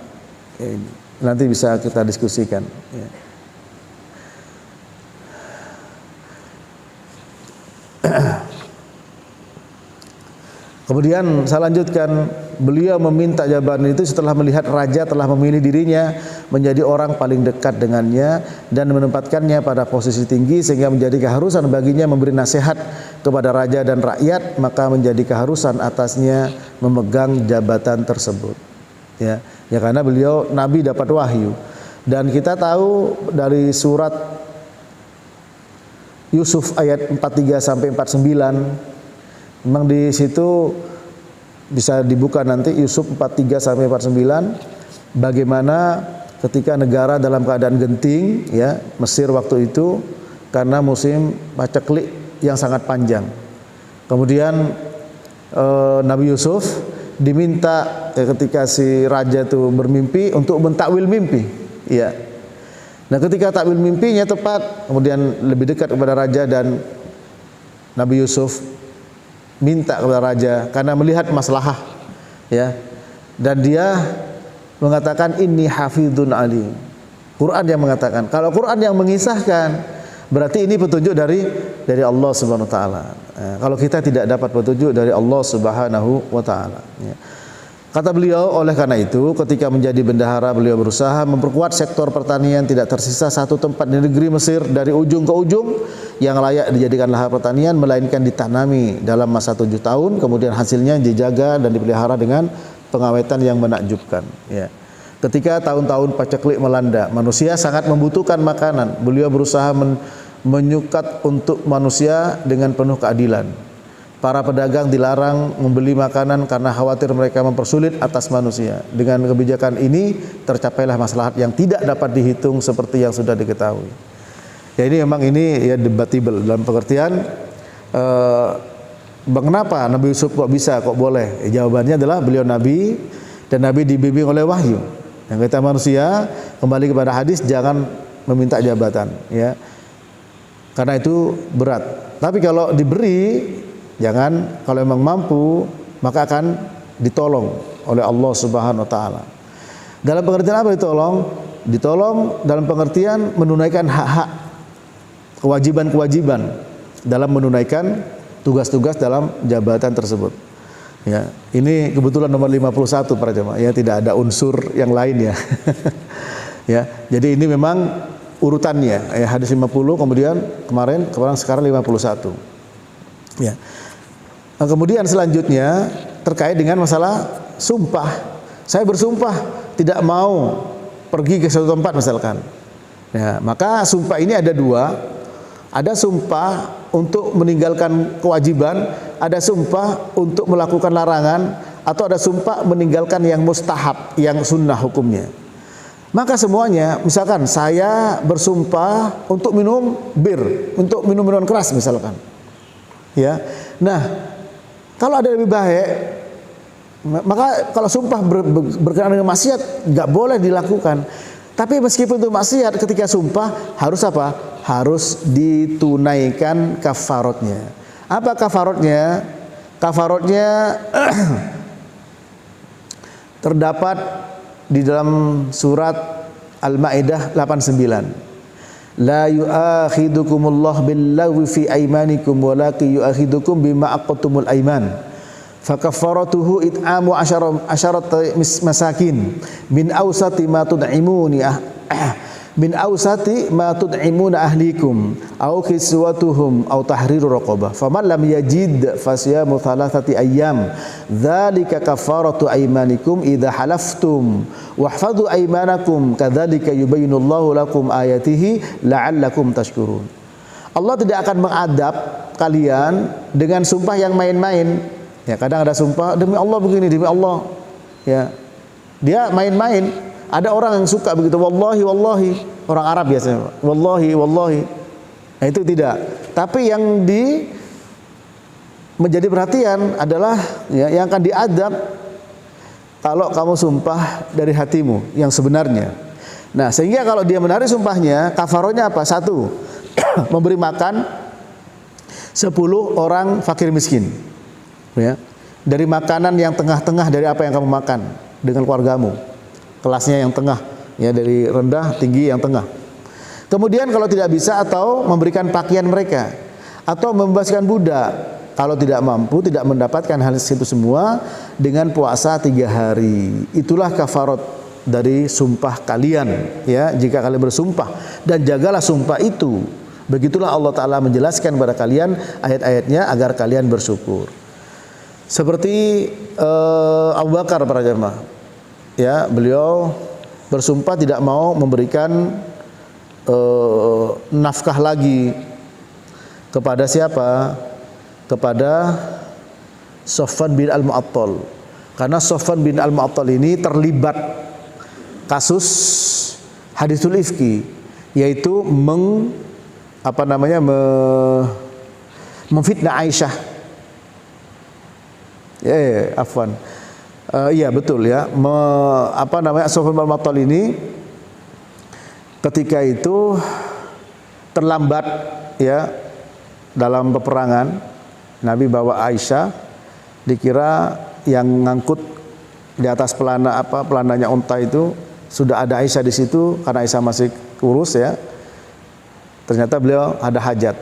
Nanti bisa kita diskusikan, ya. Kemudian saya lanjutkan, beliau meminta jabatan itu setelah melihat raja telah memilih dirinya menjadi orang paling dekat dengannya dan menempatkannya pada posisi tinggi, sehingga menjadi keharusan baginya memberi nasihat kepada raja dan rakyat, maka menjadi keharusan atasnya memegang jabatan tersebut, ya. Ya, karena beliau nabi dapat wahyu, dan kita tahu dari surat Yusuf ayat 43 sampai 49, memang di situ bisa dibuka nanti Yusuf 43 sampai 49, bagaimana ketika negara dalam keadaan genting, ya, Mesir waktu itu karena musim paceklik yang sangat panjang. Kemudian Nabi Yusuf diminta, ya, ketika si raja itu bermimpi untuk mentakwil mimpi, ya. Nah, ketika takwil mimpinya tepat, kemudian lebih dekat kepada raja, dan Nabi Yusuf minta kepada raja karena melihat maslahah, ya, dan dia mengatakan inni hafidun alim. Quran yang mengatakan, kalau Quran yang mengisahkan, berarti ini petunjuk dari Allah Subhanahu wa taala. Kalau kita tidak dapat petunjuk dari Allah Subhanahu wa taala, ya. Kata beliau, oleh karena itu ketika menjadi bendahara beliau berusaha memperkuat sektor pertanian, tidak tersisa satu tempat di negeri Mesir dari ujung ke ujung yang layak dijadikan lahan pertanian, melainkan ditanami dalam masa 7 tahun, kemudian hasilnya dijaga dan dipelihara dengan pengawetan yang menakjubkan, ya. Ketika tahun-tahun paceklik melanda, manusia sangat membutuhkan makanan, beliau berusaha menyukat untuk manusia dengan penuh keadilan. Para pedagang dilarang membeli makanan karena khawatir mereka mempersulit atas manusia. Dengan kebijakan ini tercapailah maslahat yang tidak dapat dihitung seperti yang sudah diketahui. Ya, ini memang ini, ya, debatable dalam pengertian kenapa Nabi Yusuf kok bisa, kok boleh? Jawabannya adalah beliau nabi, dan nabi dibimbing oleh wahyu. Yang kita manusia, kembali kepada hadis, jangan meminta jabatan, ya, karena itu berat. Tapi kalau diberi, jangan, kalau memang mampu maka akan ditolong oleh Allah Subhanahu wa taala. Dalam pengertian apa ditolong? Ditolong dalam pengertian menunaikan hak-hak, kewajiban-kewajiban dalam menunaikan tugas-tugas dalam jabatan tersebut. Ya, ini kebetulan nomor 51 para jemaah, ya, tidak ada unsur yang lain, ya. Ya, jadi ini memang urutannya, ya, hadis 50, kemudian sekarang 51. Ya. Nah, kemudian selanjutnya terkait dengan masalah sumpah. Saya bersumpah tidak mau pergi ke suatu tempat misalkan. Ya, maka sumpah ini ada dua. Ada sumpah untuk meninggalkan kewajiban, ada sumpah untuk melakukan larangan, atau ada sumpah meninggalkan yang mustahab, yang sunnah hukumnya. Maka semuanya, misalkan saya bersumpah untuk minum bir, untuk minum minuman keras misalkan, ya. Nah, kalau ada lebih baik, maka kalau sumpah berkenaan dengan maksiat nggak boleh dilakukan. Tapi meskipun itu maksiat, ketika sumpah harus apa? Harus ditunaikan kafaratnya. Apa kafaratnya? Kafaratnya terdapat di dalam surat Al-Maidah 89. La yu'akhidukumullah billaghwi fi aymanikum walakin yu'akhidukum bima aqadtumul ayman. Fakaffaratuhu it'amu asyarat masakin min awsati ma tud'imuni min ausati ma tud'imuna ahlikum aw kiswatuhum aw tahriru raqabah faman lam yajid fasyamu thalathati ayyam dzalika kafaratu aymanikum idza halaftum wahfadhu aymanakum kadzalika yubayyinullahu lakum ayatihi la'allakum tashkurun. Allah tidak akan mengadab kalian dengan sumpah yang main-main. Ya, kadang ada sumpah demi Allah begini, demi Allah. Ya. Dia main-main. Ada orang yang suka begitu, wallahi wallahi, orang Arab biasanya, wallahi wallahi. Nah, itu tidak. Tapi yang menjadi perhatian adalah ya, yang akan diadab kalau kamu sumpah dari hatimu yang sebenarnya. Nah, sehingga kalau dia menarik sumpahnya, kafaronya apa? 1, memberi makan 10 orang fakir miskin. Ya. Dari makanan yang tengah-tengah dari apa yang kamu makan dengan keluargamu. Kelasnya yang tengah, ya, dari rendah, tinggi, yang tengah. Kemudian kalau tidak bisa, atau memberikan pakaian mereka, atau membebaskan budak. Kalau tidak mampu, tidak mendapatkan hal itu semua, dengan puasa 3 hari. Itulah kafarat dari sumpah kalian, ya, jika kalian bersumpah, dan jagalah sumpah itu. Begitulah Allah Ta'ala menjelaskan kepada kalian ayat-ayatnya agar kalian bersyukur. Seperti Abu Bakar para jamaah. Ya, beliau bersumpah tidak mau memberikan nafkah lagi kepada siapa? Kepada Sofwan bin Al-Mu'attal. Karena Sofwan bin Al-Mu'attal ini terlibat kasus haditsul ifki, yaitu memfitnah Aisyah. Afwan. Iya betul ya. Sofwan bin Al-Mu'attal ini ketika itu terlambat ya dalam peperangan. Nabi bawa Aisyah, dikira yang ngangkut di atas pelananya unta itu sudah ada Aisyah di situ karena Aisyah masih kurus ya. Ternyata beliau ada hajat.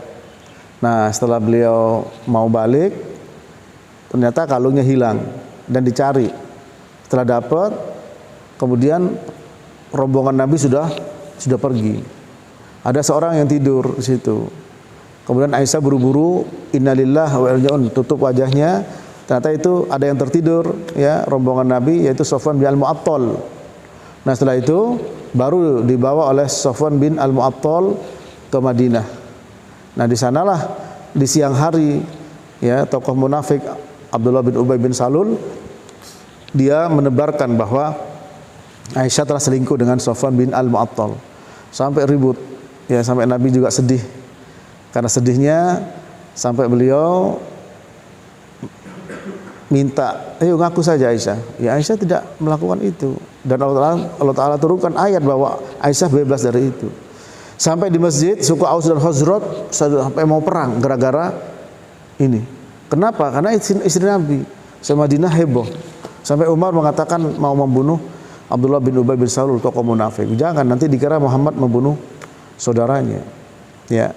Nah, setelah beliau mau balik, ternyata kalungnya hilang dan dicari. Setelah dapat, kemudian rombongan Nabi sudah pergi. Ada seorang yang tidur di situ. Kemudian Aisyah buru-buru, innalillahi wa inna ilaihi raji'un, tutup wajahnya. Ternyata itu ada yang tertidur, ya, rombongan Nabi, yaitu Sofwan bin Al-Mu'attal. Nah, setelah itu baru dibawa oleh Sofwan bin Al-Mu'attal ke Madinah. Nah, di sanalah di siang hari, ya, tokoh munafik Abdullah bin Ubay bin Salul dia menebarkan bahwa Aisyah telah selingkuh dengan Sofwan bin Al-Mu'attal. Sampai ribut, ya, sampai Nabi juga sedih. Karena sedihnya sampai beliau minta, ayo ngaku saja Aisyah. Ya, Aisyah tidak melakukan itu. Dan Allah Ta'ala turunkan ayat bahwa Aisyah bebas dari itu. Sampai di masjid suku Aus dan Khazraj sampai mau perang gara-gara ini. Kenapa? Karena istri Nabi. Madinah heboh. Sampai Umar mengatakan mau membunuh Abdullah bin Ubay bin Salul, tokoh munafik. Jangan, nanti dikira Muhammad membunuh saudaranya. Ya.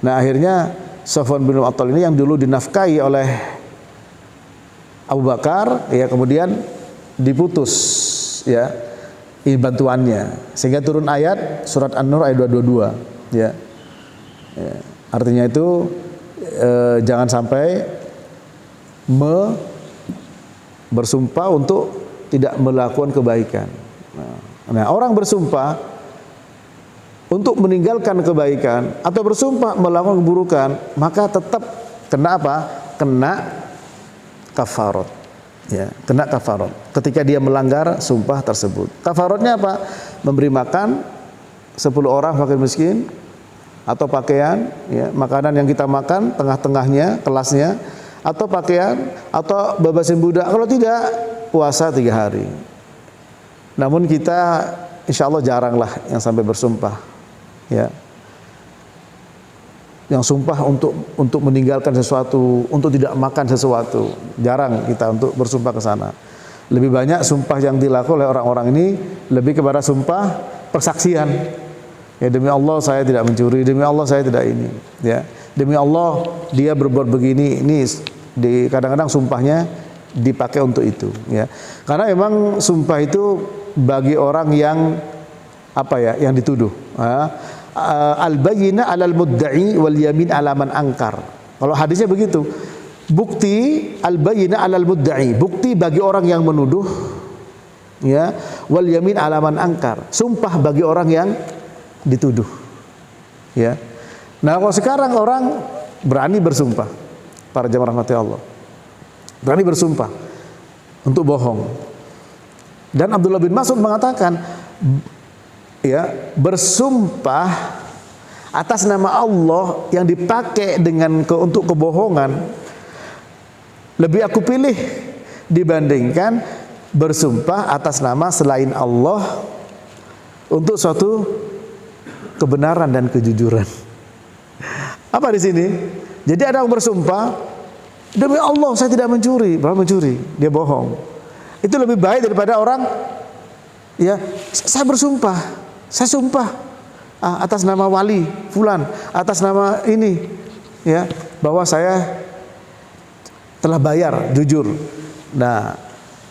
Nah, akhirnya Sofwan bin Al-Mu'attal ini yang dulu dinafkahi oleh Abu Bakar, ya, kemudian diputus, ya, bantuannya, sehingga turun ayat surat An-Nur ayat 222, ya. Ya. Artinya itu jangan sampai bersumpah untuk tidak melakukan kebaikan. Nah, orang bersumpah untuk meninggalkan kebaikan atau bersumpah melakukan keburukan, maka tetap kena apa? Kena kafarat. Ya, kena kafarat ketika dia melanggar sumpah tersebut. Kafaratnya apa? Memberi makan 10 orang fakir miskin, atau pakaian, ya, makanan yang kita makan tengah-tengahnya, kelasnya, atau pakaian, atau bebasin budak. Kalau tidak, puasa 3 hari. Namun kita insya Allah jaranglah yang sampai bersumpah, ya, yang sumpah untuk meninggalkan sesuatu, untuk tidak makan sesuatu. Jarang kita untuk bersumpah ke sana. Lebih banyak sumpah yang dilakukan oleh orang-orang ini lebih kepada sumpah persaksian. Ya, demi Allah saya tidak mencuri, demi Allah saya tidak ini, ya. Demi Allah dia berbuat begini. Ini kadang-kadang sumpahnya dipakai untuk itu, ya. Karena memang sumpah itu bagi orang yang apa ya yang dituduh. Al-bayyinah 'alal mudda'i wal yamin 'ala man angkar. Kalau hadisnya begitu. Bukti al-bayyinah 'alal mudda'i, bukti bagi orang yang menuduh, ya, wal yamin 'ala man angkar, sumpah bagi orang yang dituduh. Ya. Nah, kalau sekarang orang berani bersumpah, para jamaah rahmati Allah, berani bersumpah untuk bohong. Dan Abdullah bin Mas'ud mengatakan, ya, bersumpah atas nama Allah yang dipakai untuk kebohongan lebih aku pilih dibandingkan bersumpah atas nama selain Allah untuk suatu kebenaran dan kejujuran. Apa di sini? Jadi ada yang bersumpah, demi Allah saya tidak mencuri, bahkan mencuri, dia bohong. Itu lebih baik daripada orang, ya, saya bersumpah, saya sumpah atas nama wali fulan, atas nama ini, ya, bahwa saya telah bayar jujur. Nah,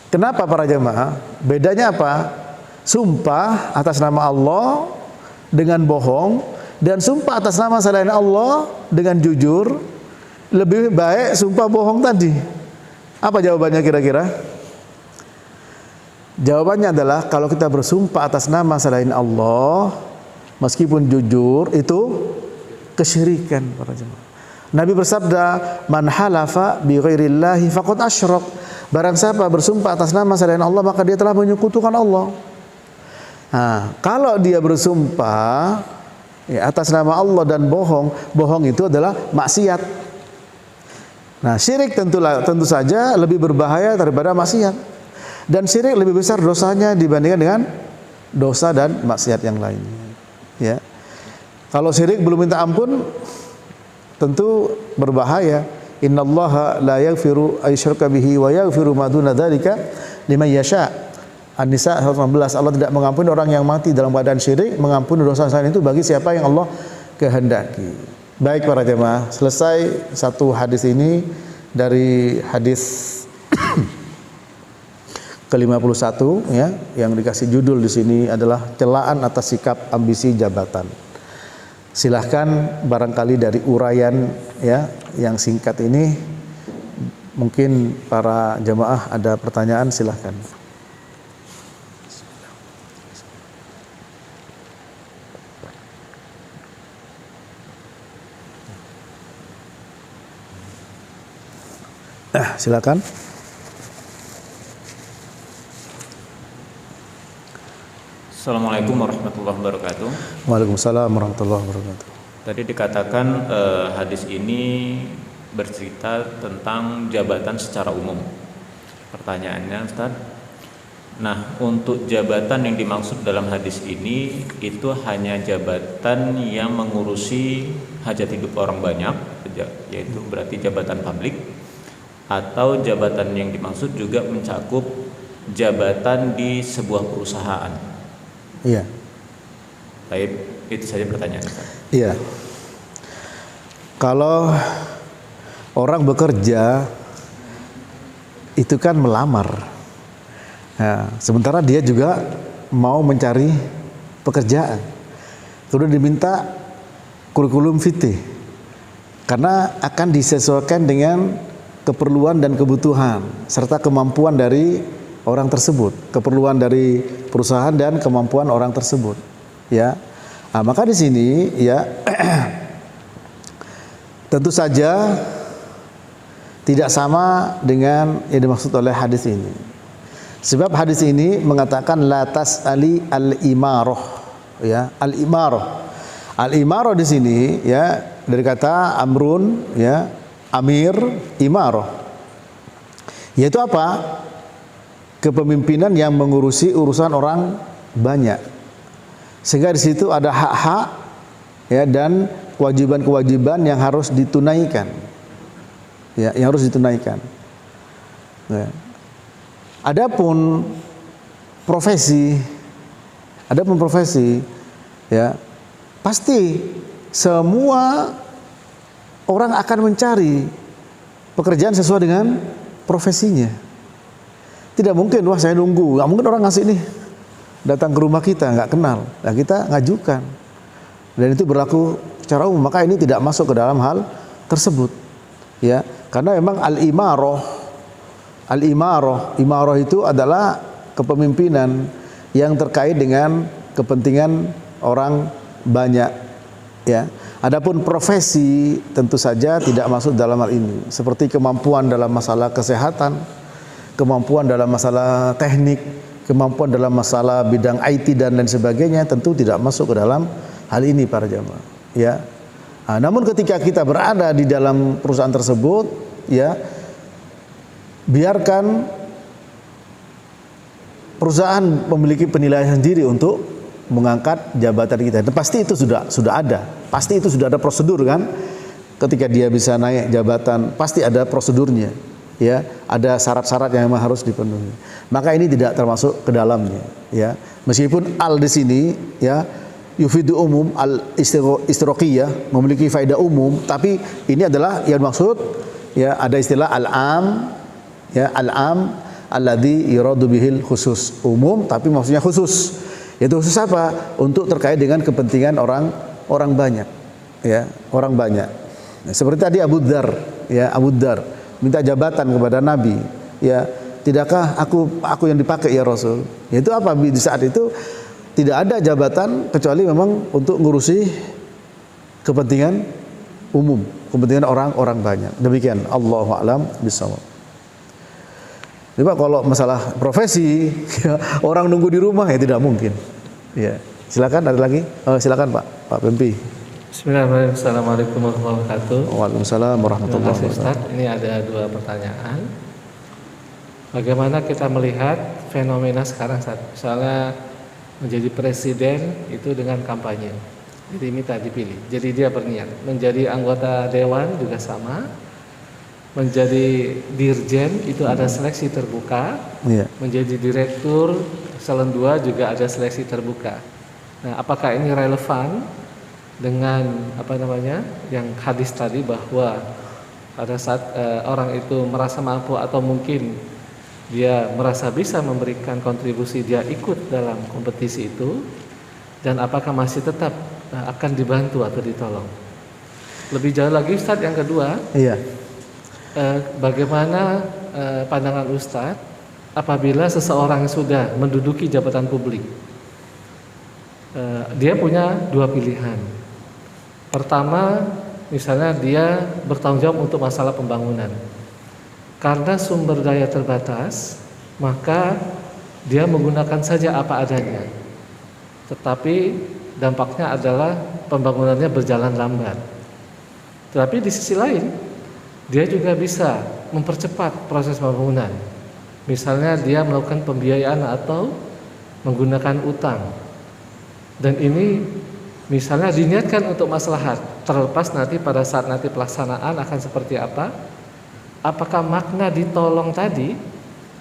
kenapa para jemaah? Bedanya apa? Sumpah atas nama Allah dengan bohong dan sumpah atas nama selain Allah dengan jujur, lebih baik sumpah bohong tadi. Apa jawabannya kira-kira? Jawabannya adalah kalau kita bersumpah atas nama selain Allah meskipun jujur itu kesyirikan para jemaah. Nabi bersabda, "Man halafa bi ghairillahi faqad asyrak." Barang siapa bersumpah atas nama selain Allah maka dia telah menyekutukan Allah. Nah, kalau dia bersumpah, ya, atas nama Allah dan bohong, bohong itu adalah maksiat. Nah, syirik tentu saja lebih berbahaya daripada maksiat. Dan syirik lebih besar dosanya dibandingkan dengan dosa dan maksiat yang lainnya. Ya. Kalau syirik belum minta ampun, tentu berbahaya. Innallaha la yaghfiru ayyushraka bihi wa yaghfiru ma duna dzalika liman yasha. An-Nisa 119. Allah tidak mengampuni orang yang mati dalam keadaan syirik, mengampuni dosa selain itu bagi siapa yang Allah kehendaki. Baik para jemaah, selesai satu hadis ini dari hadis ke-51, ya, yang dikasih judul di sini adalah celaan atas sikap ambisi jabatan. Silahkan barangkali dari uraian, ya, yang singkat ini mungkin para jemaah ada pertanyaan, silahkan. Silakan. Assalamualaikum warahmatullahi wabarakatuh. Waalaikumsalam warahmatullahi wabarakatuh. Tadi dikatakan hadis ini bercerita tentang jabatan secara umum. Pertanyaannya, Ustaz, nah, untuk jabatan yang dimaksud dalam hadis ini itu hanya jabatan yang mengurusi hajat hidup orang banyak, yaitu berarti jabatan publik, atau jabatan yang dimaksud juga mencakup jabatan di sebuah perusahaan? Iya. Baik, itu saja pertanyaan. Iya. Kalau orang bekerja itu kan melamar. Nah, sementara dia juga mau mencari pekerjaan. Kemudian diminta kurikulum vitae. Karena akan disesuaikan dengan keperluan dan kebutuhan serta kemampuan dari orang tersebut, keperluan dari perusahaan dan kemampuan orang tersebut, ya. Nah, maka di sini, ya, tentu saja tidak sama dengan yang dimaksud oleh hadis ini. Sebab hadis ini mengatakan la tas'ali al-imarah, ya, al-imarah. Al-imarah di sini, ya, dari kata amrun, ya, amir, imarah. Yaitu apa? Kepemimpinan yang mengurusi urusan orang banyak, sehingga di situ ada hak-hak, ya, dan kewajiban-kewajiban yang harus ditunaikan, ya, yang harus ditunaikan. Ya. Adapun profesi, ya, pasti semua orang akan mencari pekerjaan sesuai dengan profesinya. Tidak mungkin, wah saya nunggu, nggak mungkin orang ngasih nih datang ke rumah kita nggak kenal, nah kita ngajukan, dan itu berlaku secara umum, maka ini tidak masuk ke dalam hal tersebut, ya, karena memang imarah itu adalah kepemimpinan yang terkait dengan kepentingan orang banyak, ya. Adapun profesi tentu saja tidak masuk dalam hal ini, seperti kemampuan dalam masalah kesehatan, kemampuan dalam masalah teknik, kemampuan dalam masalah bidang IT dan lain sebagainya, tentu tidak masuk ke dalam hal ini para jamaah, ya. Nah, namun ketika kita berada di dalam perusahaan tersebut, ya, biarkan perusahaan memiliki penilaian sendiri untuk mengangkat jabatan kita. Dan pasti itu sudah ada. Pasti itu sudah ada prosedur kan? Ketika dia bisa naik jabatan, pasti ada prosedurnya. Ya, ada syarat-syarat yang memang harus dipenuhi. Maka ini tidak termasuk ke dalamnya, ya. Meskipun al di sini, ya, yufidu umum, al istiraqiyah, memiliki faedah umum, tapi ini adalah yang maksud, ya, ada istilah al-am, ya, al-am alladzi yuradu bihil khusus, umum tapi maksudnya khusus. Yaitu khusus apa? Untuk terkait dengan kepentingan orang banyak, ya, orang banyak. Nah, seperti tadi Abu Dzar, ya, Abu Dzar minta jabatan kepada Nabi, ya, tidakkah aku yang dipakai ya Rasul? Yaitu apa? Di saat itu tidak ada jabatan kecuali memang untuk ngurusi kepentingan umum, kepentingan orang banyak. Demikian, Allahu a'lam bishawab. Coba kalau masalah profesi, ya, orang nunggu di rumah, ya tidak mungkin. Ya, silakan, ada lagi? Silakan Pak Pempi. Bismillahirrahmanirrahim. Assalamualaikum warahmatullahi wabarakatuh. Waalaikumsalam warahmatullahi Terima kasih Ustaz. wabarakatuh. Ini ada 2 pertanyaan. Bagaimana kita melihat fenomena sekarang Ustaz? Misalnya menjadi presiden itu dengan kampanye, jadi minta dipilih. Jadi dia berniat. Menjadi anggota dewan juga sama. Menjadi dirjen itu ada seleksi terbuka. Iya. Menjadi direktur salon 2 juga ada seleksi terbuka. Nah, apakah ini relevan dengan yang hadis tadi, bahwa pada saat orang itu merasa mampu atau mungkin dia merasa bisa memberikan kontribusi, dia ikut dalam kompetisi itu, dan apakah masih tetap akan dibantu atau ditolong? Lebih jauh lagi Ustadz, yang kedua, Iya. Bagaimana pandangan Ustadz apabila seseorang sudah menduduki jabatan publik, dia punya 2 pilihan. Pertama, misalnya dia bertanggung jawab untuk masalah pembangunan. Karena sumber daya terbatas, maka dia menggunakan saja apa adanya. Tetapi dampaknya adalah pembangunannya berjalan lambat. Tetapi di sisi lain, dia juga bisa mempercepat proses pembangunan. Misalnya dia melakukan pembiayaan atau menggunakan utang. Dan ini misalnya diniatkan untuk maslahat, terlepas nanti pada saat nanti pelaksanaan akan seperti apa. Apakah makna ditolong tadi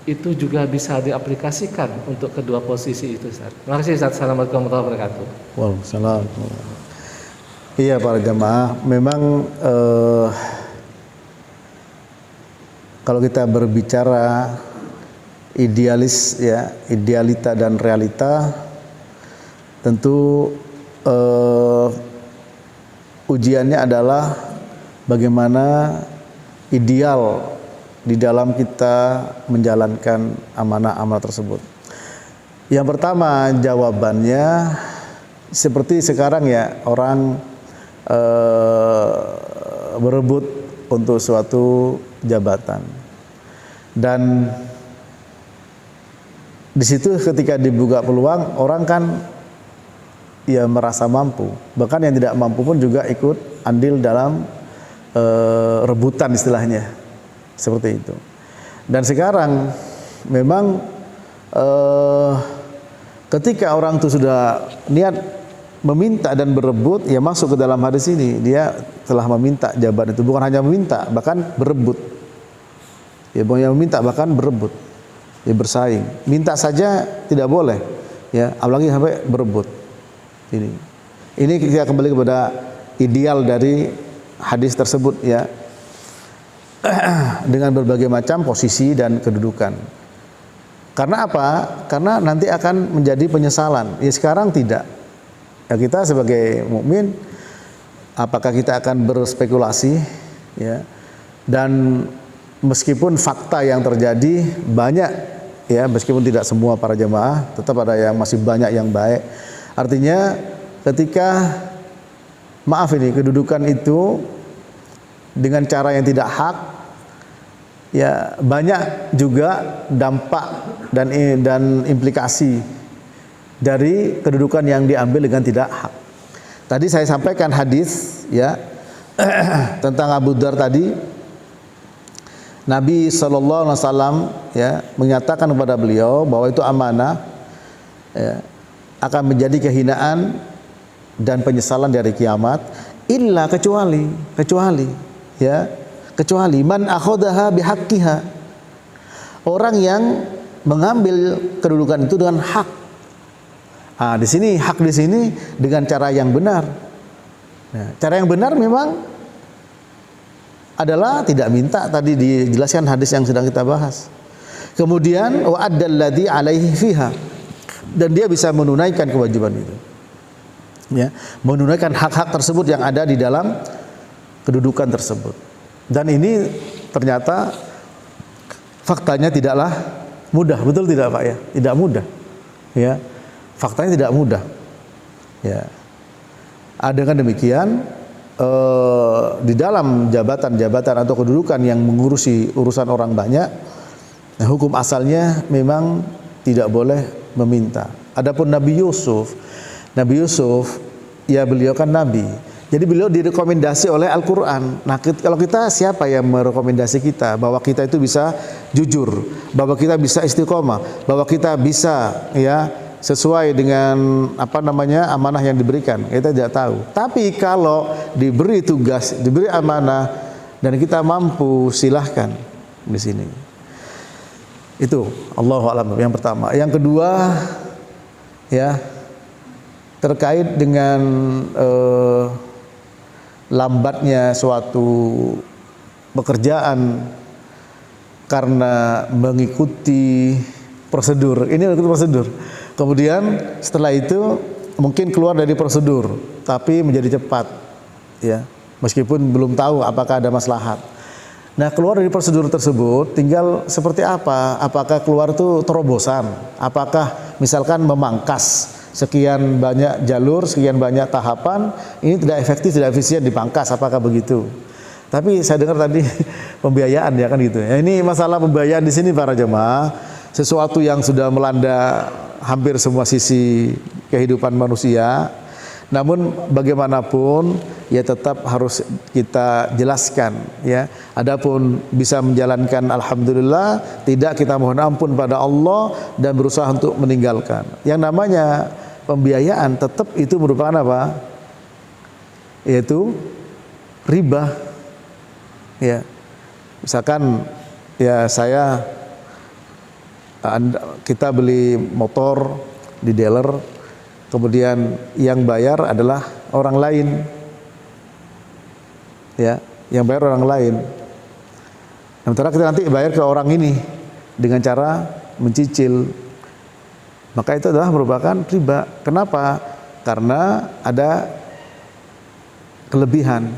itu juga bisa diaplikasikan untuk kedua posisi itu, Ustaz? Terima kasih, Ustaz. Assalamualaikum warahmatullahi wabarakatuh. Waalaikumsalam. Iya para jamaah, memang kalau kita berbicara idealis, ya, idealita dan realita, tentu ujiannya adalah bagaimana ideal di dalam kita menjalankan amanah-amanah tersebut. Yang pertama, jawabannya seperti sekarang, ya, orang berebut untuk suatu jabatan, dan di situ ketika dibuka peluang, orang kan ya merasa mampu, bahkan yang tidak mampu pun juga ikut andil dalam rebutan, istilahnya seperti itu. Dan sekarang memang ketika orang itu sudah niat meminta dan berebut, ya masuk ke dalam hadis ini, dia telah meminta jabatan itu, bukan hanya meminta, bahkan berebut. Ya, bukan meminta, bahkan berebut, ya, bersaing. Minta saja tidak boleh, ya, apalagi sampai berebut. Ini kita kembali kepada ideal dari hadis tersebut, ya, dengan berbagai macam posisi dan kedudukan. Karena apa? Karena nanti akan menjadi penyesalan. Ya sekarang tidak. Ya kita sebagai mukmin, apakah kita akan berspekulasi? Ya. Dan meskipun fakta yang terjadi banyak, ya meskipun tidak semua para jemaah, tetap ada yang masih banyak yang baik. Artinya ketika kedudukan itu dengan cara yang tidak hak, ya banyak juga dampak dan implikasi dari kedudukan yang diambil dengan tidak hak. Tadi saya sampaikan hadis ya tentang Abu Dzar tadi. Nabi SAW ya menyatakan kepada beliau bahwa itu amanah, ya, akan menjadi kehinaan dan penyesalan dari kiamat, illa kecuali man akhadaha bihaqqiha, orang yang mengambil kedudukan itu dengan hak. Di sini hak di sini dengan cara yang benar. Nah, cara yang benar memang adalah tidak minta, tadi dijelaskan hadis yang sedang kita bahas. Kemudian wa addalladzi alaihi fiha, dan dia bisa menunaikan kewajiban itu. Ya, menunaikan hak-hak tersebut yang ada di dalam kedudukan tersebut. Dan ini ternyata faktanya tidaklah mudah, betul tidak Pak ya? Tidak mudah. Ya. Faktanya tidak mudah. Ya. Dengan demikian di dalam jabatan-jabatan atau kedudukan yang mengurusi urusan orang banyak, nah, hukum asalnya memang tidak boleh meminta. Adapun Nabi Yusuf ya beliau kan nabi. Jadi beliau direkomendasi oleh Al-Quran. Nah kalau kita, siapa yang merekomendasi kita bahwa kita itu bisa jujur, bahwa kita bisa istiqomah, bahwa kita bisa ya sesuai dengan amanah yang diberikan, kita tidak tahu. Tapi kalau diberi tugas, diberi amanah dan kita mampu, silahkan di sini. Itu Allahu a'lam yang pertama. Yang kedua ya terkait dengan lambatnya suatu pekerjaan karena mengikuti prosedur. Ini mengikuti prosedur. Kemudian setelah itu mungkin keluar dari prosedur, tapi menjadi cepat, ya, meskipun belum tahu apakah ada maslahat. Nah, keluar dari prosedur tersebut, tinggal seperti apa? Apakah keluar itu terobosan? Apakah misalkan memangkas sekian banyak jalur, sekian banyak tahapan, ini tidak efektif, tidak efisien, dipangkas? Apakah begitu? Tapi saya dengar tadi pembiayaan ya kan gitu. Ya, ini masalah pembiayaan di sini para jemaah, sesuatu yang sudah melanda hampir semua sisi kehidupan manusia. Namun bagaimanapun ya tetap harus kita jelaskan ya. Adapun bisa menjalankan alhamdulillah, tidak kita mohon ampun pada Allah dan berusaha untuk meninggalkan. Yang namanya pembiayaan tetap itu merupakan apa? Yaitu riba. Ya. Misalkan ya kita beli motor di dealer, kemudian yang bayar adalah orang lain, ya, yang bayar orang lain. Sementara kita nanti bayar ke orang ini dengan cara mencicil, maka itu adalah merupakan riba. Kenapa? Karena ada kelebihan.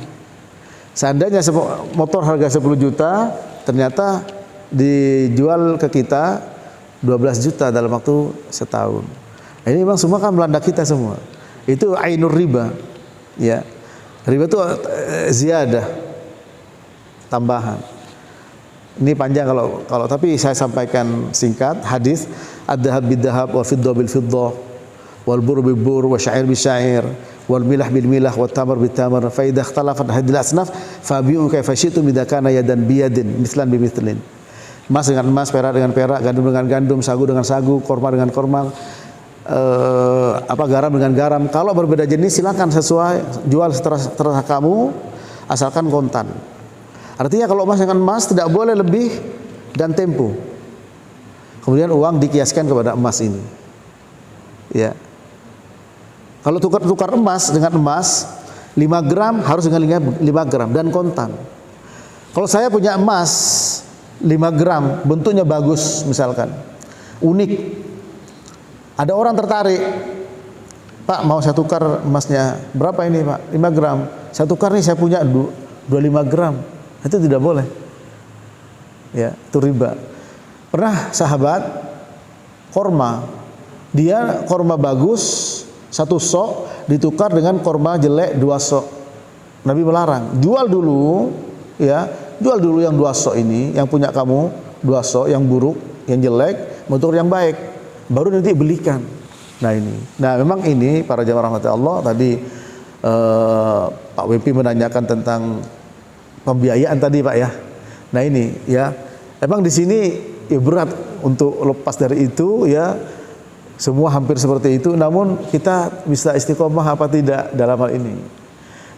Seandainya motor harga 10 juta, ternyata dijual ke kita 12 juta dalam waktu setahun. Ini memang semua kan melanda kita semua. Itu ainur riba. Ya. Riba itu ziyadah, tambahan. Ini panjang kalau tapi saya sampaikan singkat hadis ad-dhahab bid-dhahab wa fiddah bil-fiddah wal bur bil-bur wa sya'ir bil-sya'ir wal milah bil-milah wat tamar bil-tamar fa idza ikhtalafat hadhil asnaf fabi'u kayfa syi'tum idza kana yadan biyadin mithlan bimithlin. Emas dengan emas, perak dengan perak, gandum dengan gandum, sagu dengan sagu, korma dengan korma, garam dengan garam. Kalau berbeda jenis silakan sesuai, jual seterah kamu, asalkan kontan. Artinya kalau emas dengan emas tidak boleh lebih dan tempo. Kemudian uang dikiaskan kepada emas ini. Ya. Kalau tukar emas dengan emas 5 gram harus dengan 5 gram dan kontan. Kalau saya punya emas 5 gram bentuknya bagus misalkan, unik. Ada orang tertarik, Pak mau saya tukar emasnya, berapa ini Pak? 5 gram. Saya tukar nih, saya punya 25 gram. Itu tidak boleh. Ya, itu riba. Pernah sahabat korma, dia korma bagus 1 sok ditukar dengan korma jelek 2 sok. Nabi melarang, jual dulu ya, jual dulu yang 2 sok ini, yang punya kamu 2 sok, yang buruk, yang jelek, untuk yang baik, baru nanti belikan. Nah ini, nah memang ini para jamaah rahmati Allah tadi Pak WP menanyakan tentang pembiayaan tadi Pak ya. Nah ini ya, emang di sini ya berat untuk lepas dari itu ya, semua hampir seperti itu. Namun kita bisa istiqomah apa tidak dalam hal ini.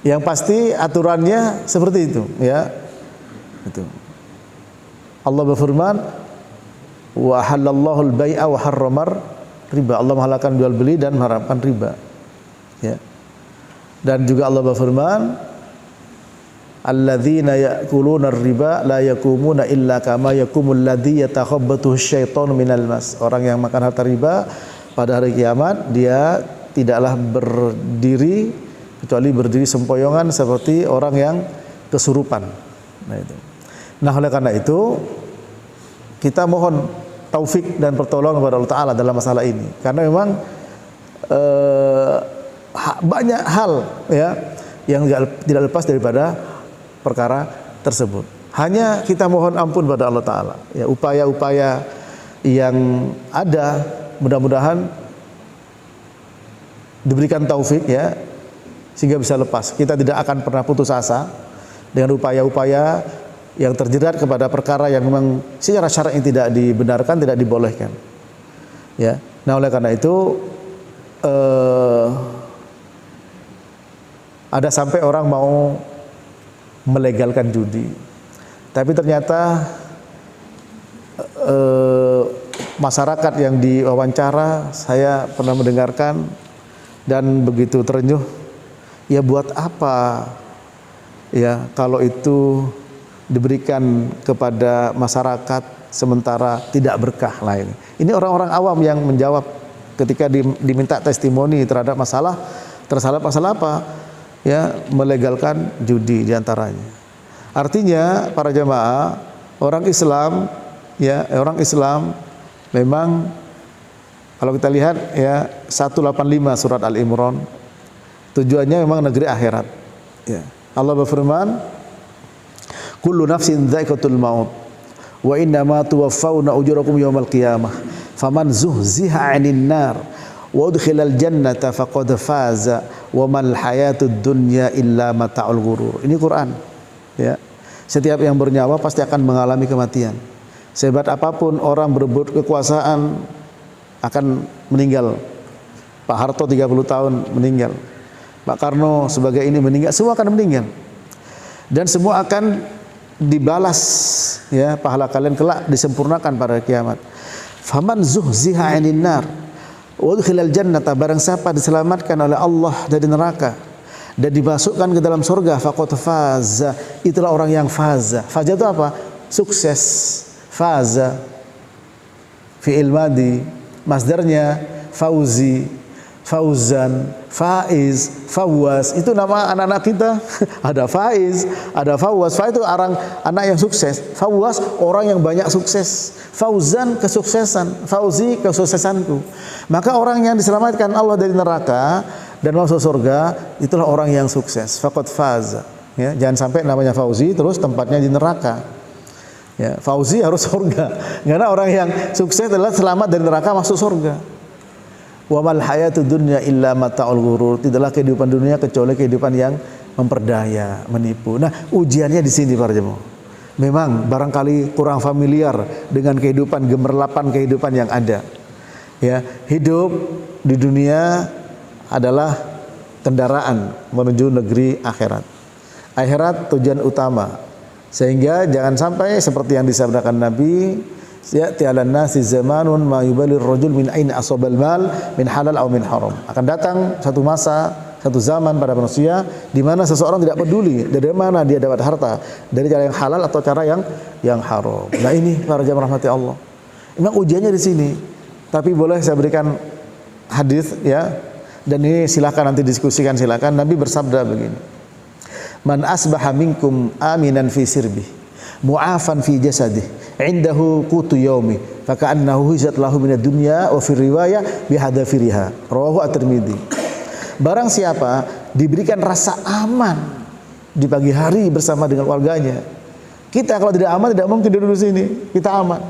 Yang pasti aturannya seperti itu ya. Itu. Allah berfirman, wa halallahu al-bai'a wa harramar riba. Allah menghalalkan jual beli dan mengharamkan riba. Ya. Dan juga Allah berfirman, alladzina ya'kuluna ar-riba la yakumuna illa kama yakumul ladzi yatakhabbathu asyaitanu minal mas. Orang yang makan harta riba pada hari kiamat dia tidaklah berdiri kecuali berdiri sempoyongan seperti orang yang kesurupan. Nah itu. Nah oleh karena itu kita mohon taufik dan pertolongan kepada Allah Ta'ala dalam masalah ini, karena memang banyak hal ya yang tidak lepas daripada perkara tersebut. Hanya kita mohon ampun pada Allah Ta'ala ya, upaya-upaya yang ada mudah-mudahan diberikan taufik ya, sehingga bisa lepas. Kita tidak akan pernah putus asa dengan upaya-upaya yang terjerat kepada perkara yang memang secara syar'i tidak dibenarkan, tidak dibolehkan. Ya. Nah, oleh karena itu ada sampai orang mau melegalkan judi. Tapi ternyata masyarakat yang diwawancara saya pernah mendengarkan dan begitu terenyuh. Ya buat apa ya kalau itu diberikan kepada masyarakat sementara tidak berkah lain. Ini orang-orang awam yang menjawab ketika diminta testimoni terhadap masalah apa? Ya, melegalkan judi diantaranya. Artinya para jamaah, orang Islam ya, orang Islam memang kalau kita lihat ya 185 surat Al-Imran, tujuannya memang negeri akhirat. Ya. Allah berfirman, kullu nafsin dha'iqatul maut wa innama tuwaffawna ujurakum yawmal qiyamah faman zuhziha 'anil nar wa udkhilal jannata faqad faza wa mal hayatud dunya illa mata'ul ghurur. Ini Quran ya. Setiap yang bernyawa pasti akan mengalami kematian. Sehebat apapun orang berebut kekuasaan akan meninggal. Pak Harto 30 tahun meninggal, Pak Karno sebagai ini meninggal, semua akan meninggal. Dan semua akan dibalas ya, pahala kalian kelak disempurnakan pada kiamat. Faman zuhziha 'anil nar wa udkhilal jannata, barang siapa diselamatkan oleh Allah dari neraka dan dimasukkan ke dalam surga, faqad faza, itulah orang yang faza. Faza itu apa? Sukses. Faza fi'il madi, masdarnya fauzi, fauzan, faiz, fawaz. Itu nama anak-anak kita. Ada faiz, ada fawaz. Faiz itu orang anak yang sukses. Fawaz orang yang banyak sukses. Fauzan kesuksesan. Fauzi kesuksesanku. Maka orang yang diselamatkan Allah dari neraka dan masuk surga, itulah orang yang sukses. Faqad faza. Ya, jangan sampai namanya Fauzi terus tempatnya di neraka. Ya, Fauzi harus surga. Karena orang yang sukses adalah selamat dari neraka masuk surga. Wa mal hayatud dunya illa mata'ul ghurur. Tidaklah kehidupan dunia kecuali kehidupan yang memperdaya, menipu. Nah, ujiannya di sini para jemaah. Memang barangkali kurang familiar dengan kehidupan gemerlapan kehidupan yang ada. Ya, hidup di dunia adalah kendaraan menuju negeri akhirat. Akhirat tujuan utama. Sehingga jangan sampai seperti yang disabdakan Nabi, ya'ti 'alan nasi zamanun ma yubalir rajul min aina asabal mal min halal aw min haram. Akan datang satu masa, satu zaman pada manusia di mana seseorang tidak peduli dari mana dia dapat harta, dari cara yang halal atau cara yang haram. Nah ini para jamaah rahmati Allah. Memang ujiannya di sini. Tapi boleh saya berikan hadis ya, dan ini silakan nanti diskusikan, silakan. Nabi bersabda begini, man asbaha minkum aminan fi sirbi mu'afan fi jasadih indahu qutu yaumi faka'annahu hizat lahu minad dunya wa fi riwayah bihadafiriha, rawahu at-Tirmidzi. Barang siapa diberikan rasa aman di pagi hari bersama dengan keluarganya, kita kalau tidak aman tidak mungkin duduk di sini, kita aman.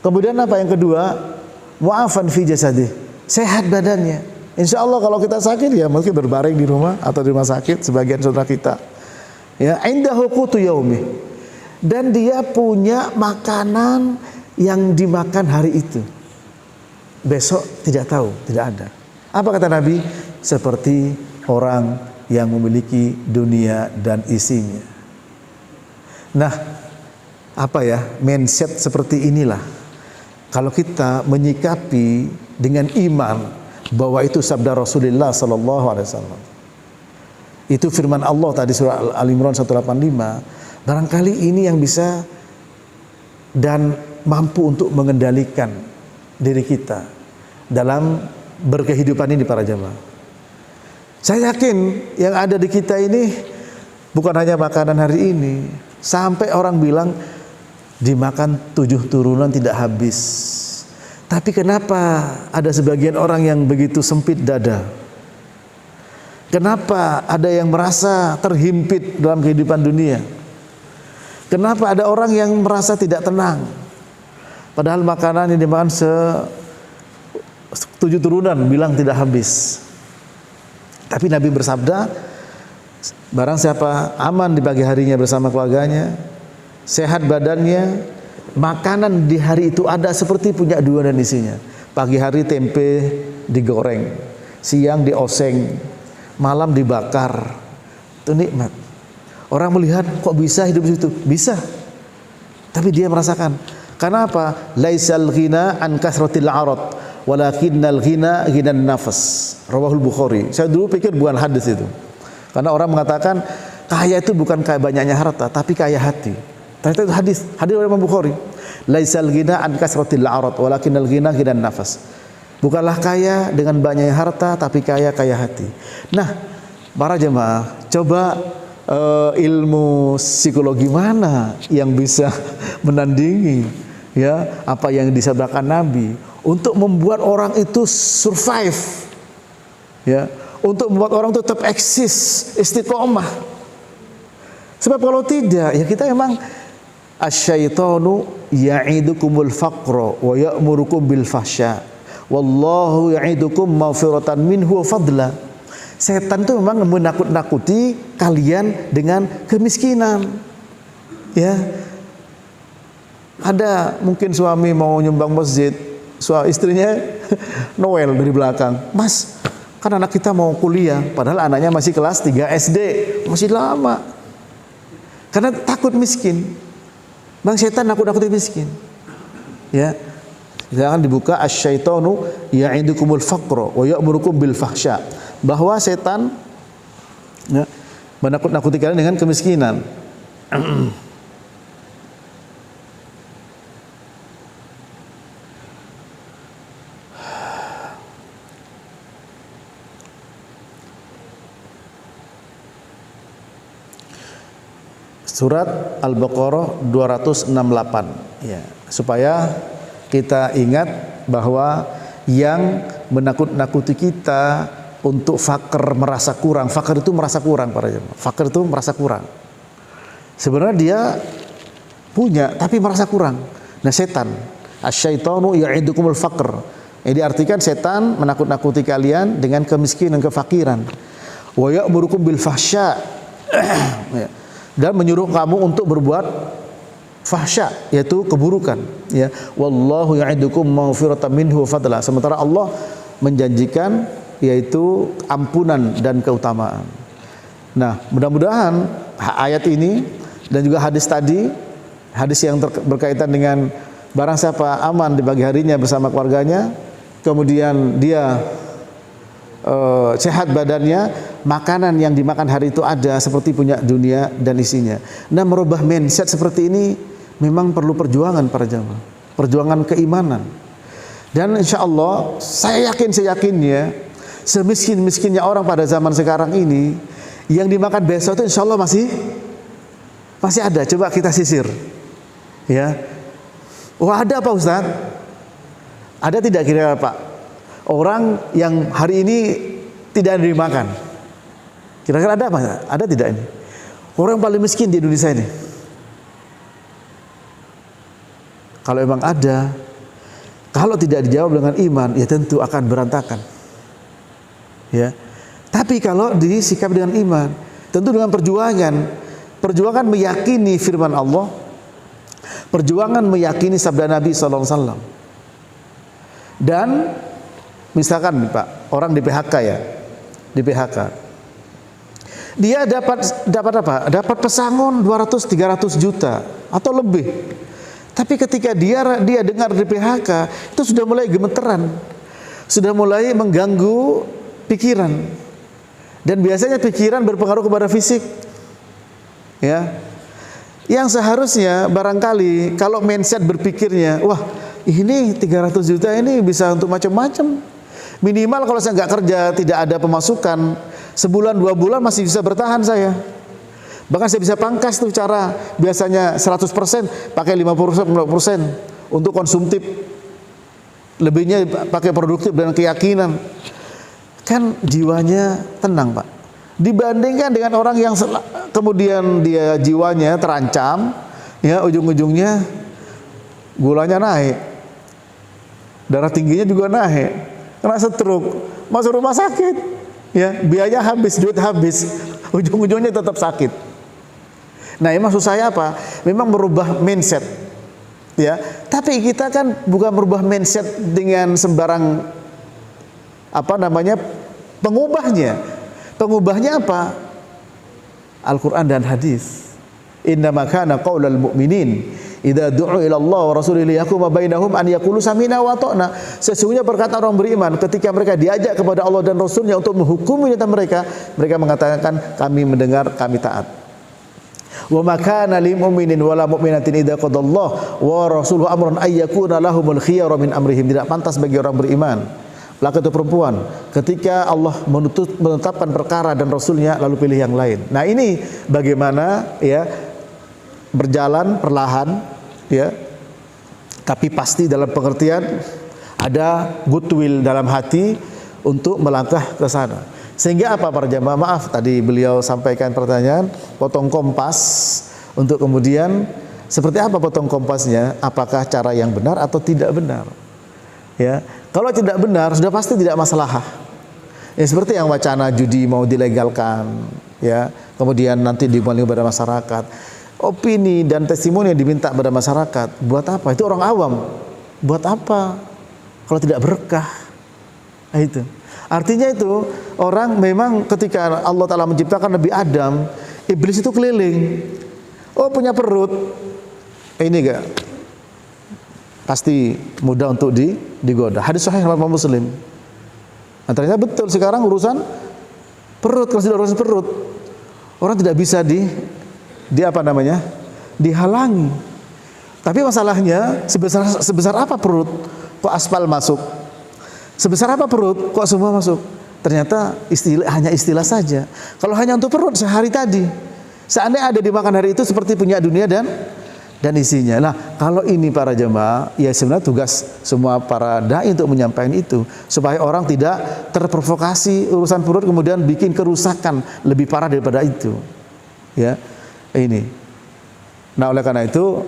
Kemudian apa yang kedua, mu'afan fi jasadih, sehat badannya. Insya Allah kalau kita sakit ya mungkin berbaring di rumah atau di rumah sakit sebagian saudara kita. Ya, indahu qutu yaumi, dan dia punya makanan yang dimakan hari itu. Besok tidak tahu, tidak ada. Apa kata Nabi? Seperti orang yang memiliki dunia dan isinya. Nah, apa ya, mindset seperti inilah kalau kita menyikapi dengan iman bahwa itu sabda Rasulullah sallallahu alaihi wasallam. Itu firman Allah tadi surah Al-Imran 185. Barangkali ini yang bisa dan mampu untuk mengendalikan diri kita dalam berkehidupan ini para jamaah. Saya yakin yang ada di kita ini bukan hanya makanan hari ini, sampai orang bilang dimakan 7 turunan tidak habis. Tapi kenapa ada sebagian orang yang begitu sempit dada? Kenapa ada yang merasa terhimpit dalam kehidupan dunia? Kenapa ada orang yang merasa tidak tenang? Padahal makanan yang dimakan 7 turunan bilang tidak habis. Tapi Nabi bersabda, barang siapa aman di pagi harinya bersama keluarganya, sehat badannya, makanan di hari itu ada seperti punya 2 dan isinya. Pagi hari tempe digoreng, siang dioseng, malam dibakar. Itu nikmat. Orang melihat kok bisa hidup di situ? Bisa. Tapi dia merasakan. Karena apa? Laisal ghina an kasratil 'arad, walakinnal ghina ghinan nafas. Rawahul Bukhari. Saya dulu pikir bukan hadis itu. Karena orang mengatakan kaya itu bukan kaya banyaknya harta, tapi kaya hati. Ternyata itu hadis oleh Imam Bukhari. Laisal ghina an kasratil 'arad, walakinnal ghina ghinan nafas. Bukanlah kaya dengan banyaknya harta, tapi kaya hati. Nah, para jemaah, coba ilmu psikologi mana yang bisa menandingi ya apa yang disabdakan Nabi untuk membuat orang itu survive, ya, untuk membuat orang itu tetap eksis, istiqomah. Sebab kalau tidak, ya kita memang asyaitonu ya'idukumul faqra wa ya'murukum bil fahsya wallahu ya'idukum maghfiratan minhu wa fadla. Setan itu memang menakut-nakuti kalian dengan kemiskinan. Ya. Ada mungkin suami mau nyumbang masjid, istrinya Noel dari belakang. Mas, kan anak kita mau kuliah, padahal anaknya masih kelas 3 SD, masih lama. Karena takut miskin. Bang, setan nakut-nakuti miskin. Ya. Jangan dibuka asyaitonu ya'idukumul faqra wa ya'murukum bil fahsya. Bahwa setan ya, menakut-nakuti kalian dengan kemiskinan. Surat Al-Baqarah 268 ya, supaya kita ingat bahwa yang menakut-nakuti kita untuk fakir merasa kurang. Fakir itu merasa kurang para jemaah. Fakir itu merasa kurang. Sebenarnya dia punya tapi merasa kurang. Nah, setan, asyaitonu ya'idukumul faqr. Ini diartikan setan menakut-nakuti kalian dengan kemiskinan, kefakiran. Wa ya'murukum bil fahsya. Dan menyuruh kamu untuk berbuat fahsya, yaitu keburukan, ya. Wallahu ya'idukum maghfiratan minhu wa fadla. Sementara Allah menjanjikan yaitu ampunan dan keutamaan. Nah, mudah-mudahan ayat ini dan juga hadis tadi, hadis yang berkaitan dengan barang siapa aman di pagi harinya bersama keluarganya, kemudian dia sehat badannya, makanan yang dimakan hari itu ada seperti punya dunia dan isinya. Nah, merubah mindset seperti ini memang perlu perjuangan para jamaah, perjuangan keimanan. Dan insya Allah saya yakinnya semiskin-miskinnya orang pada zaman sekarang ini, yang dimakan besok itu insya Allah masih ada. Coba kita sisir, ya. Wah, ada Pak Ustaz? Ada tidak kira-kira Pak? Orang yang hari ini tidak dimakan. Kira-kira ada apa? Ada tidak ini? Orang paling miskin di Indonesia ini. Kalau memang ada, kalau tidak dijawab dengan iman, ya tentu akan berantakan. Ya. Tapi kalau disikap dengan iman, tentu dengan perjuangan meyakini firman Allah, perjuangan meyakini sabda Nabi SAW. Dan misalkan Pak, orang di PHK ya, di PHK, dia dapat apa? Dapat pesangon 200-300 juta atau lebih. Tapi ketika dia dengar di PHK, itu sudah mulai gemeteran, sudah mulai mengganggu pikiran. Dan biasanya pikiran berpengaruh kepada fisik. Ya. Yang seharusnya barangkali kalau mindset berpikirnya, wah, ini 300 juta ini bisa untuk macam-macam. Minimal kalau saya nggak kerja, tidak ada pemasukan, sebulan 2 bulan masih bisa bertahan saya. Bahkan saya bisa pangkas tuh cara biasanya 100% pakai 50% untuk konsumtif, lebihnya pakai produktif dan keyakinan. Kan jiwanya tenang Pak. Dibandingkan dengan orang yang kemudian dia jiwanya terancam, ya ujung-ujungnya gulanya naik, darah tingginya juga naik, kena stroke, masuk rumah sakit, ya biaya habis, duit habis, ujung-ujungnya tetap sakit. Nah, yang maksud saya apa? Memang merubah mindset, ya. Tapi kita kan bukan merubah mindset dengan sembarang pengubahnya. Pengubahnya apa? Al-Quran dan hadis. Innama kana qaulal mu'minin idza du'u ila Allah wa rasulihi liyahkuma bainahum an yaqulu sami'na wa ata'na. Sesungguhnya perkataan orang beriman ketika mereka diajak kepada Allah dan Rasulnya untuk menghukumi tentang mereka mengatakan kami mendengar, kami taat. Wa ma kana lil mu'minin wala mu'minatin idza qadallahu wa rasuluhu amran ay yakuna lahumul khiyara min amrihim. Tidak pantas bagi orang beriman, laki atau perempuan, ketika Allah menetapkan perkara dan Rasulnya lalu pilih yang lain. Nah, ini bagaimana ya berjalan perlahan, ya, tapi pasti dalam pengertian ada goodwill dalam hati untuk melangkah ke sana. Sehingga apa para jamaah, maaf tadi beliau sampaikan pertanyaan potong kompas, untuk kemudian seperti apa potong kompasnya, apakah cara yang benar atau tidak benar, ya. Kalau tidak benar sudah pasti tidak masalah. Ya, seperti yang wacana judi mau dilegalkan, ya, kemudian nanti dimuali pada masyarakat, opini dan testimoni yang diminta pada masyarakat, buat apa? Itu orang awam, buat apa kalau tidak berkah? Nah, itu artinya itu orang memang ketika Allah Ta'ala menciptakan Nabi Adam, iblis itu keliling, oh punya perut, ini enggak, pasti mudah untuk digoda. Hadis sahih riwayat Muslim. Nah, ternyata betul sekarang urusan perut. Kalau sudah urusan perut, orang tidak bisa dihalangi. Tapi masalahnya sebesar apa perut kok aspal masuk? Sebesar apa perut kok semua masuk? Ternyata hanya istilah saja. Kalau hanya untuk perut sehari tadi, seandainya ada dimakan hari itu seperti punya dunia dan isinya. Nah, kalau ini para jemaah, ya sebenarnya tugas semua para dai untuk menyampaikan itu supaya orang tidak terprovokasi urusan perut kemudian bikin kerusakan lebih parah daripada itu. Ya, ini. Nah, oleh karena itu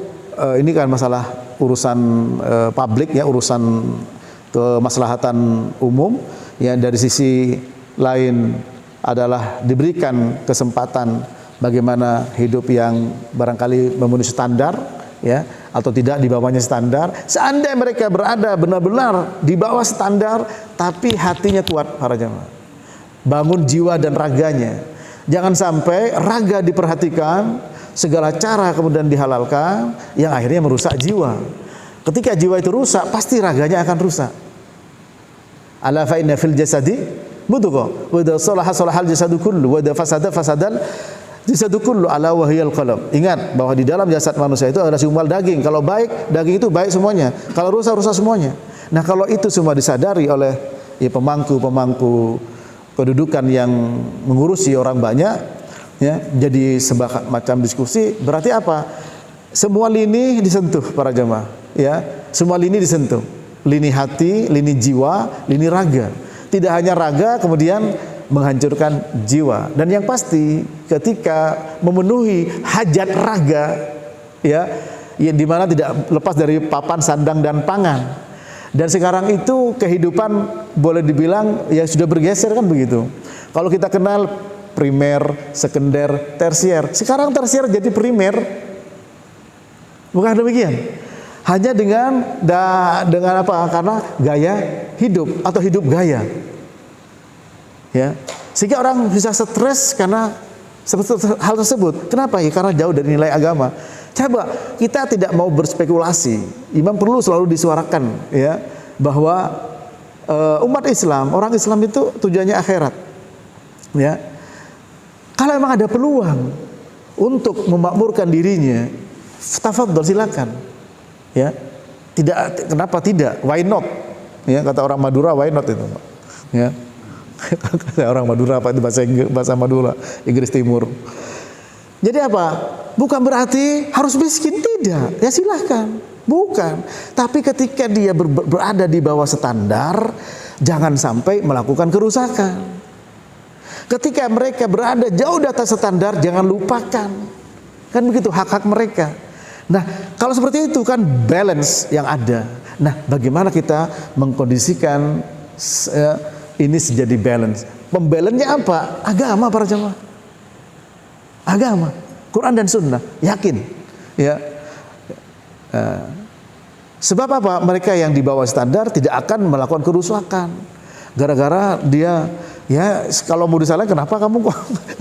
ini kan masalah urusan publik, ya, urusan kemaslahatan umum. Ya, dari sisi lain adalah diberikan kesempatan bagaimana hidup yang barangkali memenuhi standar, ya, atau tidak di bawahnya standar. Seandainya mereka berada benar-benar di bawah standar tapi hatinya kuat para jemaah, bangun jiwa dan raganya. Jangan sampai raga diperhatikan, segala cara kemudian dihalalkan, yang akhirnya merusak jiwa. Ketika jiwa itu rusak, pasti raganya akan rusak. Ala fa inna fil jasadi mudghah wa idza salaha salahal jasadu kullu wa idza fasada fasadal jasadu kullu ala wa hiyal qalb. Ingat bahwa di dalam jasad manusia itu ada segumpal daging. Kalau baik, daging itu baik semuanya. Kalau rusak, rusak semuanya. Nah, kalau itu semua disadari oleh ya pemangku kedudukan yang mengurusi orang banyak, ya, jadi sebuah macam diskusi, berarti apa? Semua lini disentuh para jemaah, ya. Semua lini disentuh. Lini hati, lini jiwa, lini raga. Tidak hanya raga kemudian menghancurkan jiwa. Dan yang pasti ketika memenuhi hajat raga, ya di mana tidak lepas dari papan, sandang dan pangan. Dan sekarang itu kehidupan boleh dibilang ya sudah bergeser kan begitu. Kalau kita kenal primer, sekunder, tersier, sekarang tersier jadi primer. Bukan demikian? Hanya dengan apa? Karena gaya hidup atau hidup gaya. Ya. Sehingga orang bisa stres karena hal tersebut. Kenapa? Ya karena jauh dari nilai agama. Coba kita tidak mau berspekulasi. Imam perlu selalu disuarakan, ya, bahwa umat Islam, orang Islam itu tujuannya akhirat. Ya, kalau memang ada peluang untuk memakmurkan dirinya, tafadhol, silakan. Ya, tidak, kenapa tidak? Why not? Ya, kata orang Madura, why not itu, Pak. Ya, kata orang Madura apa itu bahasa Madura, Inggris Timur. Jadi apa? Bukan berarti harus miskin, tidak. Ya silahkan, bukan. Tapi ketika dia berada di bawah standar, jangan sampai melakukan kerusakan. Ketika mereka berada jauh di atas standar, jangan lupakan. Kan begitu hak-hak mereka. Nah, kalau seperti itu kan balance yang ada. Nah, bagaimana kita mengkondisikan ini menjadi balance? Pembalance-nya apa? Agama para jemaah. Agama, Quran dan Sunnah, yakin, ya. Sebab apa? Mereka yang di bawah standar tidak akan melakukan kerusakan. Gara-gara dia, ya kalau mau disalahkan, kenapa kamu kok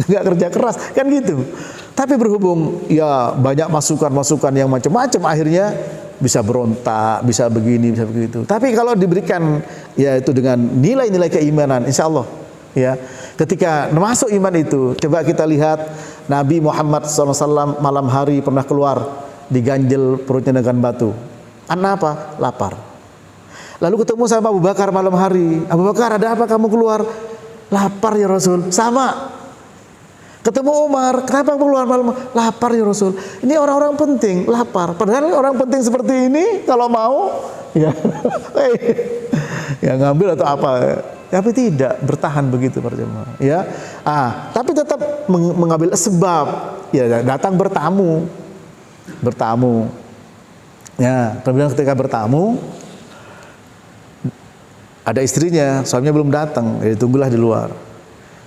nggak kerja keras? Kan gitu. Tapi berhubung ya banyak masukan-masukan yang macam-macam, akhirnya bisa berontak, bisa begini, bisa begitu. Tapi kalau diberikan ya itu dengan nilai-nilai keimanan, insya Allah, ya, ketika masuk iman itu, coba kita lihat Nabi Muhammad SAW malam hari pernah keluar, diganjel perutnya dengan batu. Karena apa? Lapar. Lalu ketemu sama Abu Bakar malam hari. Abu Bakar, ada apa kamu keluar? Lapar ya Rasul. Sama. Ketemu Umar, kenapa kamu keluar malam? Lapar ya Rasul. Ini orang-orang penting, lapar. Padahal orang penting seperti ini kalau mau, ya, ya ngambil atau apa? Tapi tidak bertahan begitu para jemaah, ya. Tapi tetap mengambil sebab, ya, datang bertamu. Ya, kemudian ketika bertamu ada istrinya, suaminya belum datang, ya tunggulah di luar.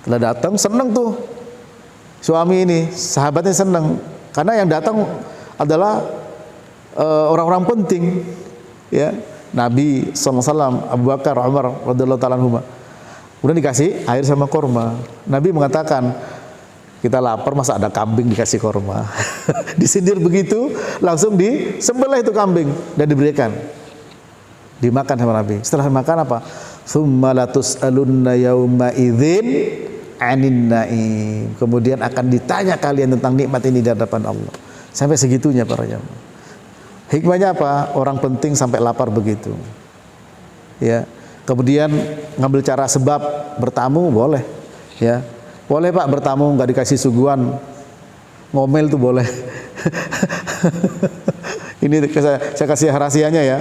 Setelah datang senang tuh suami ini, sahabatnya senang karena yang datang adalah orang-orang penting, ya. Nabi SAW, Abu Bakar, Umar radhiyallahu ta'ala anhuma. Kemudian dikasih air sama korma. Nabi mengatakan, kita lapar masa ada kambing dikasih korma. Disindir begitu, langsung disembelih itu kambing dan diberikan. Dimakan sama Nabi. Setelah makan apa? Tsumma latus'alunna yauma idzin 'anin na'im. Kemudian akan ditanya kalian tentang nikmat ini di hadapan Allah. Sampai segitunya para jamaah. Hikmahnya apa? Orang penting sampai lapar begitu. Ya. Kemudian ngambil cara sebab bertamu boleh. Ya. Boleh Pak bertamu nggak dikasih suguhan. Ngomel tuh boleh. Ini saya kasih rahasianya ya.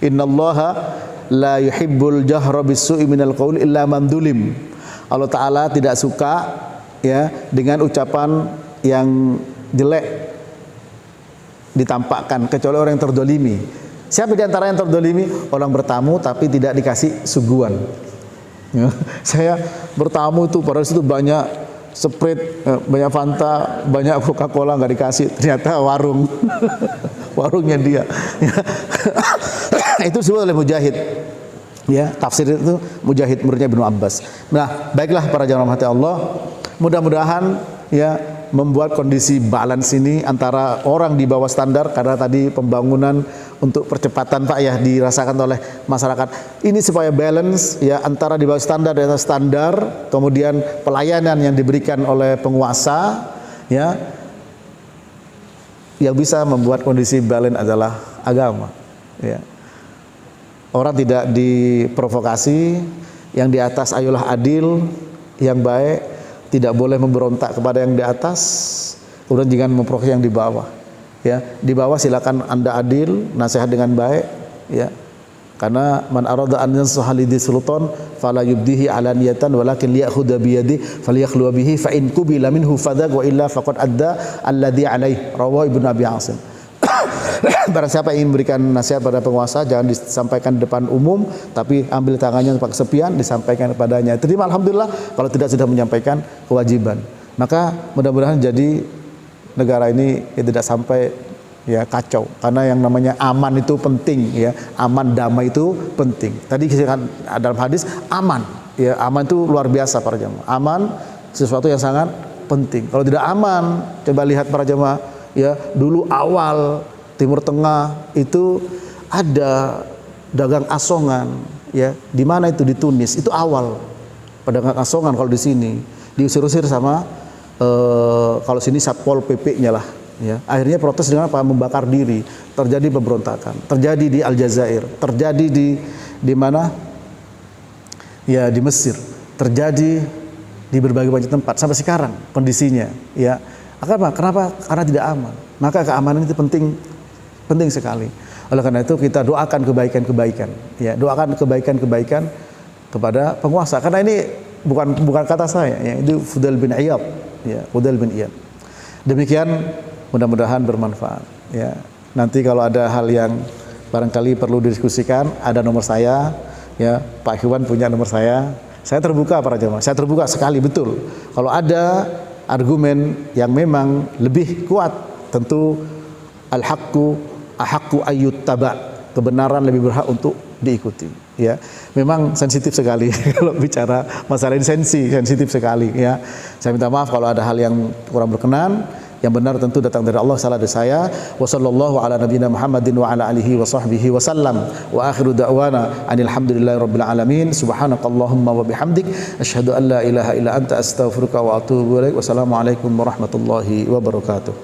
Innallaha la yuhibbul jahra bis-su'i minal qauli illa man dulim. Allah Ta'ala tidak suka ya dengan ucapan yang jelek ditampakkan kecuali orang yang terdolimi. Siapa di antara yang terdolimi? Orang bertamu tapi tidak dikasih suguhan. Ya, saya bertamu itu pada situ banyak Sprite, banyak Fanta, banyak Coca-Cola nggak dikasih. Ternyata warung, warungnya dia. Itu disebut oleh Mujahid. Ya, tafsir itu Mujahid muridnya Ibnu Abbas. Nah, baiklah para jamaah rahmati Allah, mudah-mudahan ya membuat kondisi balance ini antara orang di bawah standar karena tadi pembangunan untuk percepatan Pak ya dirasakan oleh masyarakat. Ini supaya balance ya antara di bawah standar dan atas standar, kemudian pelayanan yang diberikan oleh penguasa ya yang bisa membuat kondisi balance adalah agama ya. orang tidak diprovokasi, yang di atas ayolah adil, yang baik, tidak boleh memberontak kepada yang di atas, kemudian jangan memprovokasi yang di bawah. Ya, di bawah silakan Anda adil, nasihat dengan baik, ya. Karena man arada an yansaha lidhi sultan fala yubdihi alaniyatan walakin liya'khudha bi yadi falyakhlu bihi fa in qubila minhu fadak wa illa faqad adda alladhi alaihi, rawahu Ibnu Abi Asim. Barang siapa ingin memberikan nasihat pada penguasa, jangan disampaikan di depan umum, tapi ambil tangannya tempat kesepian, disampaikan kepadanya. Terima alhamdulillah, kalau tidak sudah menyampaikan kewajiban. Maka mudah-mudahan jadi negara ini ya tidak sampai ya kacau, karena yang namanya aman itu penting, ya, aman damai itu penting. Tadi kita dalam hadis aman, ya, aman itu luar biasa para jamaah. Aman sesuatu yang sangat penting. Kalau tidak aman, coba lihat para jamaah, ya, dulu awal Timur Tengah itu ada dagang asongan, ya, di mana itu di Tunis, itu awal pedagang asongan. Kalau di sini diusir-usir sama kalau sini Satpol PP-nya lah. Ya, akhirnya protes dengan apa? Membakar diri. Terjadi pemberontakan. Terjadi di Aljazair. Terjadi di mana? Ya, di Mesir. Terjadi di berbagai macam tempat sampai sekarang kondisinya. Ya, kenapa? Karena tidak aman. Maka keamanan itu penting sekali. Oleh karena itu kita doakan kebaikan-kebaikan. Ya, doakan kebaikan-kebaikan kepada penguasa. Karena ini bukan kata saya. Ya, itu Fudail bin Iyad. Ya, Fudail bin Iyad. Demikian. Mudah-mudahan bermanfaat. Ya, nanti kalau ada hal yang barangkali perlu didiskusikan, ada nomor saya. Ya, Pak Ikhwan punya nomor saya. Saya terbuka para jamaah. Saya terbuka sekali, betul. Kalau ada argumen yang memang lebih kuat, tentu al-haqqu ahaqqu ayyut taba. Kebenaran lebih berhak untuk diikuti. Ya, memang sensitif sekali kalau bicara masalah ini, sensitif sekali. Ya, saya minta maaf kalau ada hal yang kurang berkenan. Yang benar tentu datang dari Allah, salah dari saya. Wa sallallahu ala nabiyyina Muhammadin wa ala alihi wa sahbihi wa sallam. Wa akhiru da'wana anil hamdulillahi rabbil alamin. Subhanakallahumma wa bihamdik asyhadu an la ilaha illa anta astaghfiruka wa atubu ilaik. Wassalamualaikum warahmatullahi wabarakatuh.